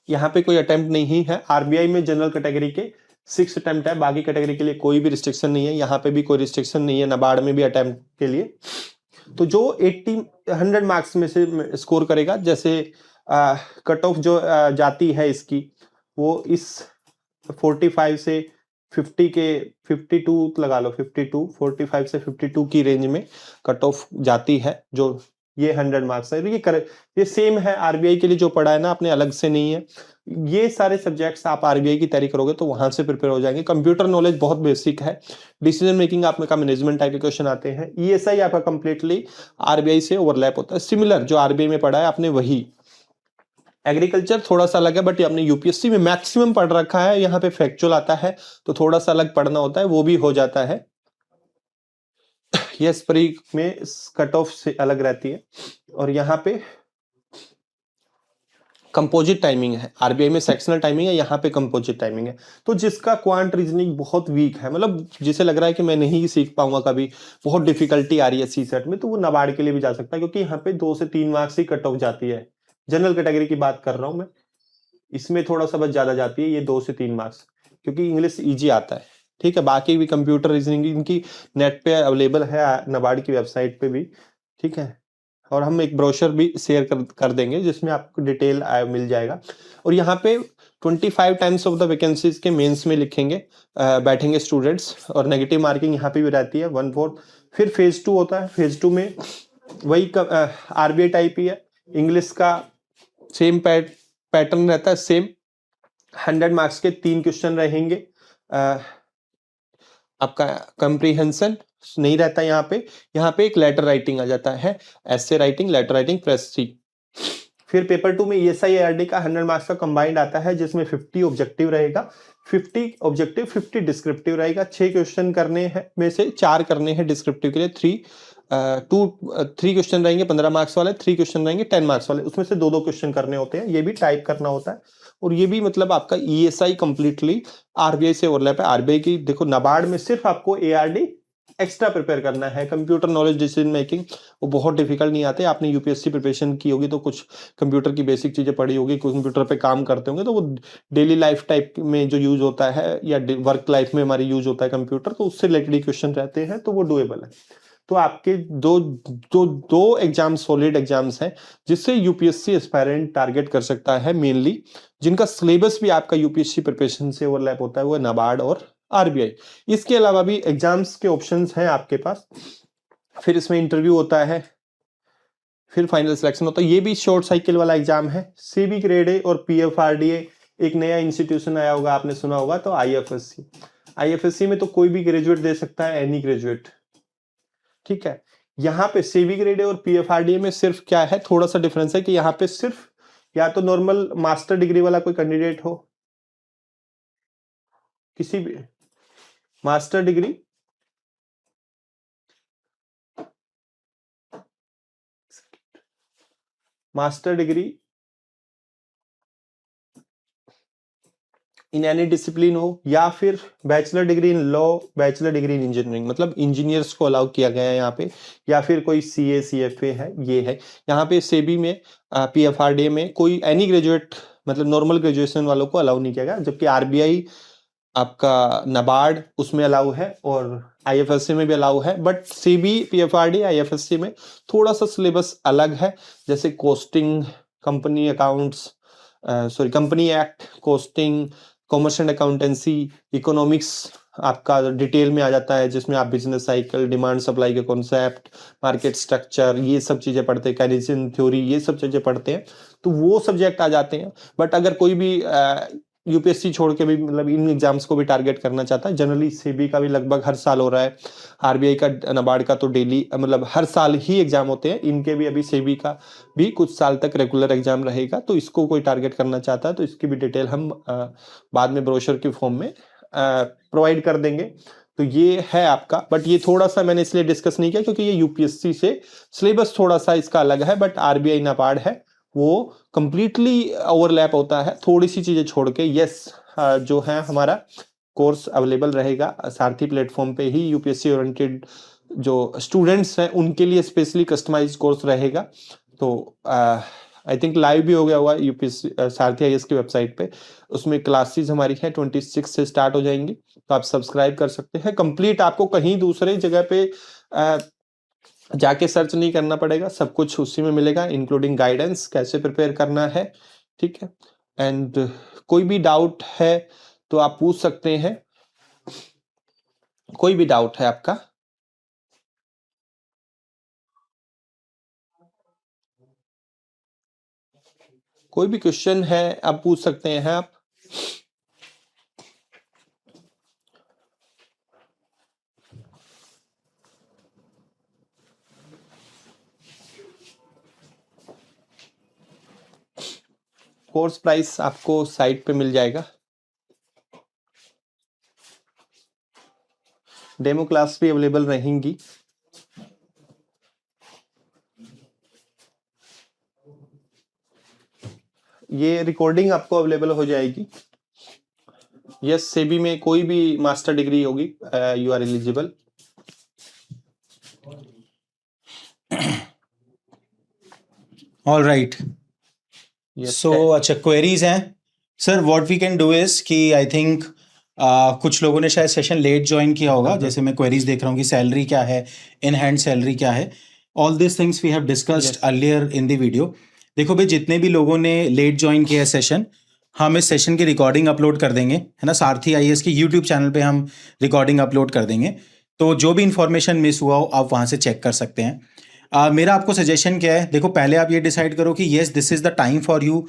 Speaker 2: यहाँ पे कोई अटेम्प्ट नहीं है। आरबीआई में जनरल कैटेगरी के 6 अटेम्प्ट है, बाकी कैटेगरी के लिए कोई भी रिस्ट्रिक्शन नहीं है। यहाँ पे भी कोई रिस्ट्रिक्शन नहीं है, नबार्ड में भी अटेम्प्ट के लिए। तो जो 100 मार्क्स में से स्कोर करेगा, जैसे कट ऑफ जो जाती है इसकी, वो इस 45 से 50 के 52 लगा लो, 52 45 से 52 की रेंज में कट ऑफ जाती है, जो ये 100 मार्क्स है। ये सेम है आरबीआई के लिए जो पढ़ा है ना आपने, अलग से नहीं है। ये सारे सब्जेक्ट्स आप आरबीआई की तैयारी करोगे तो वहां से प्रिपेयर हो जाएंगे। कंप्यूटर नॉलेज बहुत बेसिक है। डिसीजन मेकिंग आप में का मैनेजमेंट टाइप के क्वेश्चन आते हैं। ईएसआई आपका कंप्लीटली आरबीआई से ओवरलैप होता है, सिमिलर जो आरबीआई में पढ़ा है आपने वही। एग्रीकल्चर थोड़ा सा अलग है, बट आपने यूपीएससी में मैक्सिमम पढ़ रखा है, यहाँ पे फैक्चुअल आता है तो थोड़ा सा अलग पढ़ना होता है, वो भी हो जाता है। यस, परी में कट ऑफ से अलग रहती है। और यहाँ पे कंपोजिट टाइमिंग है, आरबीआई में सेक्शनल टाइमिंग है, यहाँ पे कंपोजिट टाइमिंग है। तो जिसका क्वांट रीजनिंग बहुत वीक है, मतलब जिसे लग रहा है कि मैं नहीं सीख पाऊंगा कभी, बहुत डिफिकल्टी आ रही है सी सेट में, तो वो नबार्ड के लिए भी जा सकता है, क्योंकि यहाँ पे 2 से 3 मार्क्स ही कट ऑफ जाती है। जनरल कैटेगरी की बात कर रहा हूं मैं, इसमें थोड़ा सा बस ज्यादा जाती है, ये 2 से 3 मार्क्स, क्योंकि इंग्लिश इजी आता है। ठीक है, बाकी भी कंप्यूटर रीजनिंग इनकी नेट पे अवेलेबल है, नबार्ड की वेबसाइट पे भी। ठीक है, और हम एक ब्रोशर भी शेयर कर देंगे जिसमें आपको डिटेल मिल जाएगा। और यहाँ पे 25 टाइम्स ऑफ द वैकेंसीज के मेंस में लिखेंगे, बैठेंगे स्टूडेंट्स, और नेगेटिव मार्किंग यहाँ पे भी रहती है 1/4। फिर फेज 2 होता है, फेज 2 में वही आरबीआई टाइप ही है, इंग्लिश का सेम पैटर्न रहता है, सेम 100 मार्क्स के 3 क्वेश्चन रहेंगे। आपका कंप्रीहेंशन नहीं रहता यहाँ पे एक लेटर राइटिंग आ जाता है, essay writing, letter writing, precis. फिर पेपर 2 में ईएसआई आरडी का 100 मार्क्स का कंबाइंड आता है, जिसमें 50 ऑब्जेक्टिव रहेगा, 50 ऑब्जेक्टिव 50 डिस्क्रिप्टिव रहेगा। 6 क्वेश्चन करने हैं, में से 4 करने हैं डिस्क्रिप्टिव के लिए, 3 क्वेश्चन रहेंगे 15 मार्क्स वाले, 3 क्वेश्चन रहेंगे 10 मार्क्स वाले, उसमें से 2-2 क्वेश्चन करने होते हैं, ये भी टाइप करना होता है। और ये भी मतलब आपका ईएसआई कंप्लीटली आरबीआई से ओवरलैप है। आरबीआई की देखो, नबार्ड में सिर्फ आपको एआरडी एक्स्ट्रा प्रिपेयर करना है। कंप्यूटर नॉलेज, डिसीजन मेकिंग वो बहुत डिफिकल्ट नहीं आते। आपने यूपीएससी प्रिपरेशन की होगी तो कुछ कंप्यूटर की बेसिक चीजें पढ़ी होगी, कंप्यूटर पे काम करते होंगे, तो वो डेली लाइफ टाइप में जो यूज होता है या वर्क लाइफ में हमारी यूज होता है कंप्यूटर, तो उससे रिलेटेड क्वेश्चन रहते हैं, तो वो डुएबल है। तो आपके दो एग्जाम सॉलिड एग्जाम्स हैं जिससे यूपीएससी एस्पायरेंट टारगेट कर सकता है मेनली, जिनका सिलेबस भी आपका यूपीएससी प्रिपरेशन से ओवरलैप होता है, वो है नबार्ड और आरबीआई। इसके अलावा भी एग्जाम्स के ऑप्शंस हैं आपके पास, फिर इसमें इंटरव्यू होता है, फिर फाइनल सिलेक्शन होता है। ये भी शॉर्ट साइकिल वाला एग्जाम है। सीबी ग्रेड ए और पीएफआरडीए, एक नया इंस्टीट्यूशन आया होगा, आपने सुना होगा, तो आईएफएससी। आईएफएससी में तो कोई भी ग्रेजुएट दे सकता है, एनी ग्रेजुएट, ठीक है। यहाँ पे सीबी ग्रेड ए और पीएफआरडीए में सिर्फ क्या है, थोड़ा सा डिफरेंस है कि यहाँ पे सिर्फ या तो नॉर्मल मास्टर डिग्री वाला कोई कैंडिडेट हो, किसी भी master degree, master degree in any discipline हो, या फिर bachelor degree in law, bachelor degree in engineering, मतलब इंजीनियर्स को अलाउ किया गया है यहाँ पे, या फिर कोई सीए सीएफए है, ये है। यहाँ पे सेबी में पीएफआरडीए में कोई एनी ग्रेजुएट, मतलब नॉर्मल ग्रेजुएशन वालों को अलाउ नहीं किया गया, जबकि आरबीआई, आपका नबार्ड, उसमें अलाउ है, और आईएफएससी में भी अलाउ है। बट सीबी, पीएफआरडी, आईएफएससी में थोड़ा सा सिलेबस अलग है, जैसे costing, company accounts, sorry company act, costing, commerce and accountancy, economics आपका डिटेल में आ जाता है, जिसमें आप बिजनेस साइकिल, डिमांड सप्लाई के कॉन्सेप्ट, मार्केट स्ट्रक्चर, ये सब चीजें पढ़ते हैं, केनेजियन थ्योरी, ये सब चीजें पढ़ते हैं, तो वो सब्जेक्ट आ जाते हैं। बट अगर कोई भी यूपीएससी छोड़ के भी मतलब इन एग्जाम्स को भी टारगेट करना चाहता है, जनरली सेबी का भी लगभग हर साल हो रहा है, आरबीआई का, नबार्ड का तो डेली, मतलब हर साल ही एग्जाम होते हैं, इनके भी अभी सेबी का भी कुछ साल तक रेगुलर एग्जाम रहेगा। तो इसको कोई टारगेट करना चाहता है तो इसकी भी डिटेल हम बाद में ब्रोशर के फॉर्म में प्रोवाइड कर देंगे। तो ये है आपका, बट ये थोड़ा सा मैंने इसलिए डिस्कस नहीं किया क्योंकि ये यूपीएससी से सिलेबस थोड़ा सा इसका अलग है, बट आरबीआई नबार्ड है वो कंप्लीटली ओवरलैप होता है, थोड़ी सी चीजें छोड़ के। यस, जो है हमारा कोर्स अवेलेबल रहेगा सारथी प्लेटफॉर्म पे ही, यूपीएससी ओरिएंटेड जो स्टूडेंट्स हैं उनके लिए स्पेशली कस्टमाइज्ड कोर्स रहेगा। तो आई थिंक लाइव भी हो गया हुआ यूपीएससी सारथी आईएएस की वेबसाइट पे, उसमें क्लासेस हमारी है 26 से स्टार्ट हो जाएंगी, तो आप सब्सक्राइब कर सकते हैं। कंप्लीट आपको कहीं दूसरे जगह पे जाके सर्च नहीं करना पड़ेगा, सब कुछ उसी में मिलेगा, इंक्लूडिंग गाइडेंस कैसे प्रिपेयर करना है, ठीक है। एंड कोई भी डाउट है तो आप पूछ सकते हैं, कोई भी डाउट है आपका। कोई भी क्वेश्चन है आप पूछ सकते हैं आप। कोर्स प्राइस आपको साइट पे मिल जाएगा, डेमो क्लास भी अवेलेबल रहेंगी। ये रिकॉर्डिंग आपको अवेलेबल हो जाएगी। यस, सेबी में कोई भी मास्टर डिग्री होगी, you are eligible.
Speaker 1: All right, so अच्छा क्वेरीज हैं sir. What we can do is कि आई थिंक कुछ लोगों ने शायद सेशन लेट ज्वाइन किया होगा, जैसे मैं क्वेरीज देख रहा हूँ कि सैलरी क्या है, इन हैंड सैलरी क्या है, all this things we have discussed earlier in the video. देखो भाई, जितने भी लोगों ने लेट ज्वाइन किया है सेशन, हम इस सेशन की रिकॉर्डिंग अपलोड कर देंगे, है ना, सारथी आईएएस के यूट्यूब चैनल पे हम रिकॉर्डिंग अपलोड कर देंगे। तो जो भी इन्फॉर्मेशन मिस हुआ हो आप वहाँ से चेक कर सकते हैं। मेरा आपको सजेशन क्या है, देखो पहले आप ये डिसाइड करो कि yes this is the time for you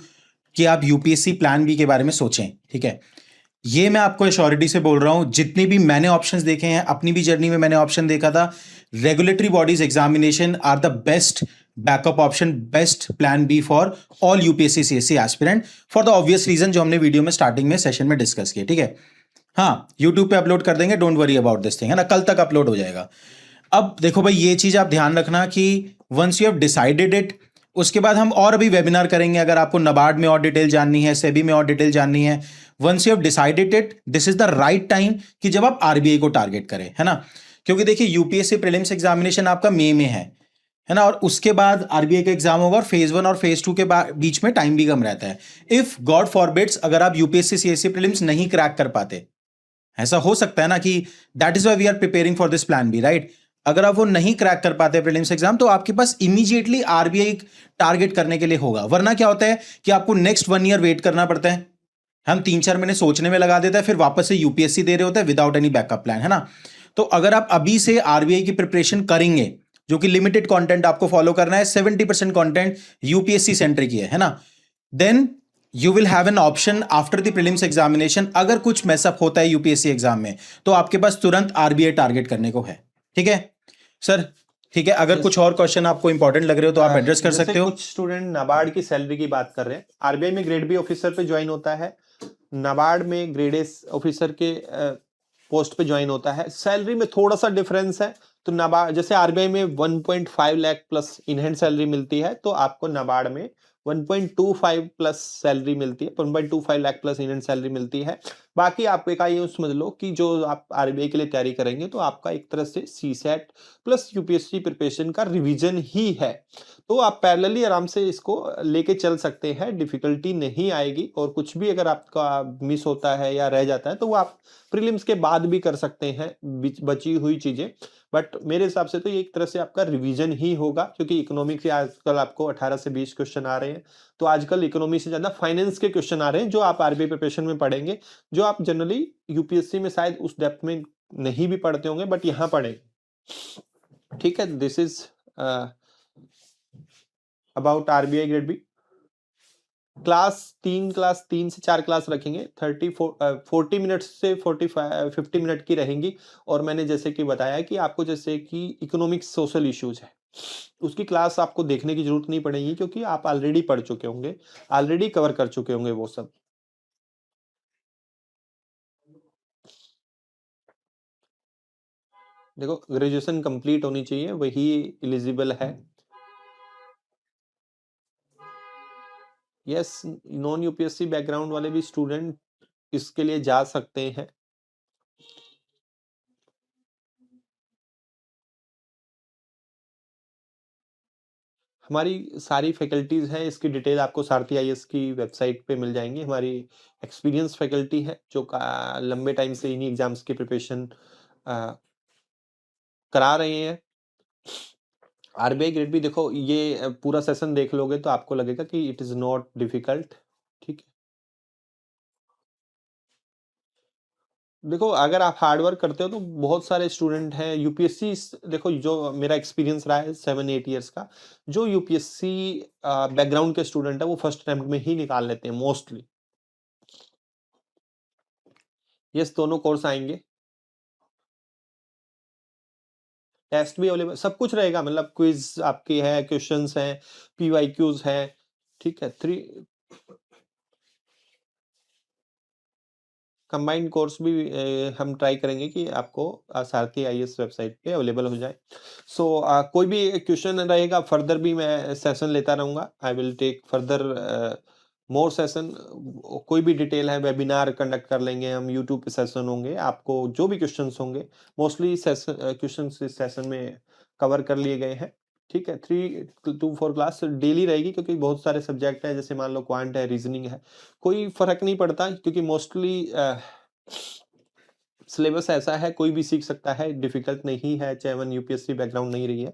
Speaker 1: कि आप यूपीएससी प्लान बी के बारे में सोचें, ठीक है। ये मैं आपको एश्योरिटी से बोल रहा हूँ, जितने भी मैंने ऑप्शंस देखे हैं, अपनी भी जर्नी में मैंने ऑप्शन देखा था, regulatory bodies examination are the best backup option, best plan B for all UPSC CSC aspirant, for the obvious reason जो हमने वीडियो में स्टार्टिंग में सेशन में डिस्कस किया, ठीक है। हाँ, यूट्यूब पे अपलोड कर देंगे, don't worry about this thing, है ना, कल तक अपलोड हो जाएगा। अब देखो भाई, ये चीज आप ध्यान रखना कि once you have decided it, उसके बाद हम और भी वेबिनार करेंगे। अगर आपको नबार्ड में और डिटेल जाननी है, सेबी में और डिटेल जाननी है, once you have decided it, this is the right time कि जब आप आरबीआई को टारगेट करें, है ना। क्योंकि देखिए यूपीएससी प्रीलिम्स एग्जामिनेशन आपका मई में है ना, और उसके बाद आरबीआई का एग्जाम होगा, और फेज 1 और फेज 2 के बीच में टाइम भी कम रहता है। इफ गॉड फॉरबिड्स अगर आप यूपीएससी सीएससी प्रीलिम्स नहीं क्रैक कर पाते, ऐसा हो सकता है ना कि that is why we are preparing for this plan B, right. अगर आप वो नहीं क्रैक कर पाते प्रीलिम्स एग्जाम, तो आपके पास इमीडिएटली आरबीआई टारगेट करने के लिए होगा। वरना क्या होता है कि आपको नेक्स्ट 1 ईयर वेट करना पड़ता है, हम 3-4 महीने सोचने में लगा देता है, फिर वापस से यूपीएससी दे रहे होते हैं विदाउट एनी बैकअप प्लान, है ना। तो अगर आप अभी से आरबीआई की प्रिपरेशन करेंगे जो कि लिमिटेड कंटेंट आपको फॉलो करना है, 70% कंटेंट यूपीएससी सेंट्रिक ही है ना, then you will have an option after the prelims examination, अगर कुछ मैसअप होता है यूपीएससी एग्जाम में तो आपके पास तुरंत आरबीआई टारगेट करने को है। ठीक है सर, ठीक है, अगर कुछ और क्वेश्चन आपको इंपॉर्टेंट लग रहे हो तो आप एड्रेस कर सकते हो।
Speaker 2: कुछ स्टूडेंट नाबार्ड की सैलरी की बात कर रहे हैं, आरबीआई में ग्रेड बी ऑफिसर पे ज्वाइन होता है, नाबार्ड में ग्रेड ए ऑफिसर के पोस्ट पे ज्वाइन होता है, सैलरी में थोड़ा सा डिफरेंस है। तो नाबार्ड जैसे आरबीआई में 1.5 lakh plus in hand salary मिलती है, तो आपको नाबार्ड में 1.25 प्लस सैलरी मिलती है, 1.25 lakh plus in hand salary मिलती है। बाकी आप एक ये समझ लो कि जो आप आरबीआई के लिए तैयारी करेंगे तो आपका एक तरह से सीसेट प्लस यूपीएससी प्रिपरेशन का रिवीजन ही है, तो आप पैरेलली आराम से इसको लेके चल सकते हैं, डिफिकल्टी नहीं आएगी। और कुछ भी अगर आपका मिस होता है या रह जाता है तो वो आप प्रीलिम्स के बाद भी कर सकते हैं बची हुई चीजें, बट मेरे हिसाब से तो ये एक तरह से आपका रिवीजन ही होगा, क्योंकि इकोनॉमिक से आजकल आपको 18 से 20 क्वेश्चन आ रहे हैं, तो आजकल इकोनॉमी से ज्यादा फाइनेंस के क्वेश्चन आ रहे हैं जो आप आरबीआई प्रिपरेशन में पढ़ेंगे, जो आप जनरली यूपीएससी में शायद उस डेप्थ में नहीं भी पढ़ते होंगे बट यहाँ पढ़ेंगे। ठीक है, this is about RBI grade B. Class 3 से 4 क्लास रखेंगे, 40 मिनट से 50 मिनट की रहेंगी। और मैंने जैसे कि बताया कि आपको जैसे कि इकोनॉमिक्स सोशल इश्यूज है, उसकी क्लास आपको देखने की जरूरत नहीं पड़ेगी, क्योंकि आप ऑलरेडी पढ़ चुके होंगे, ऑलरेडी कवर कर चुके होंगे वो सब। देखो, ग्रेजुएशन कंप्लीट होनी चाहिए, वही एलिजिबल है। यस, नॉन यूपीएससी बैकग्राउंड वाले भी स्टूडेंट इसके लिए जा सकते हैं। हमारी सारी फैकल्टीज हैं, इसकी डिटेल आपको सारथी आईएएस की वेबसाइट पे मिल जाएंगी। हमारी एक्सपीरियंस फैकल्टी है जो लंबे टाइम से इन्हीं एग्जाम्स की प्रिपरेशन करा रहे हैं। आरबीआई ग्रेड भी देखो, ये पूरा सेशन देख लोगे तो आपको लगेगा कि इट इज नॉट डिफिकल्ट। ठीक है, देखो अगर आप हार्ड वर्क करते हो तो बहुत सारे स्टूडेंट हैं यूपीएससी। देखो, जो मेरा एक्सपीरियंस रहा है 7-8 ईयर्स का, जो यूपीएससी बैकग्राउंड के स्टूडेंट है वो फर्स्ट अटेम्प्ट में ही निकाल लेते हैं मोस्टली। यस, दोनों कोर्स आएंगे, टेस्ट भी अवेलेबल, सब कुछ रहेगा, मतलब क्विज आपके है, क्वेश्चंस हैं, पीवाईक्यूज है। ठीक है, 3 कंबाइंड कोर्स भी हम ट्राई करेंगे कि आपको सारथी आईएएस वेबसाइट पे अवेलेबल हो जाए। सो कोई भी क्वेश्चन रहेगा फर्दर भी मैं सेशन लेता रहूंगा, I will take further more session. कोई भी डिटेल है, वेबिनार कंडक्ट कर लेंगे हम, यूट्यूब पे सेशन होंगे, आपको जो भी क्वेश्चंस होंगे मोस्टली क्वेश्चन इस सेशन में कवर कर लिए गए हैं। ठीक है, 3 to 4 क्लास डेली रहेगी, क्योंकि बहुत सारे सब्जेक्ट है, जैसे मान लो क्वांट है, रीजनिंग है, कोई फर्क नहीं पड़ता, क्योंकि मोस्टली सिलेबस ऐसा है कोई भी सीख सकता है, डिफिकल्ट नहीं है, चाहे वन यूपीएससी बैकग्राउंड नहीं रही है।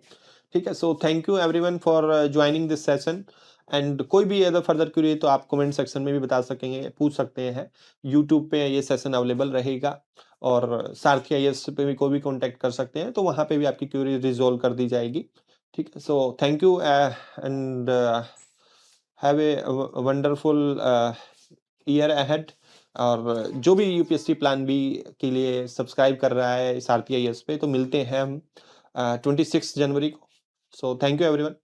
Speaker 2: ठीक है, so thank you everyone for joining this session, and कोई भी अदर फर्दर क्वेरी तो आप कमेंट सेक्शन में भी बता सकेंगे, पूछ सकते हैं। यूट्यूब पे ये सेशन अवेलेबल रहेगा, और सारथी आईएएस पे भी कोई भी कांटेक्ट कर सकते हैं, तो वहां पे भी आपकी क्वेरी रिजोल्व कर दी जाएगी। ठीक है, so thank you and have a wonderful year ahead. और जो भी यूपीएससी प्लान बी के लिए सब्सक्राइब कर रहा है सारथी आईएएस पे, तो मिलते हैं हम 26 जनवरी को। So thank you everyone.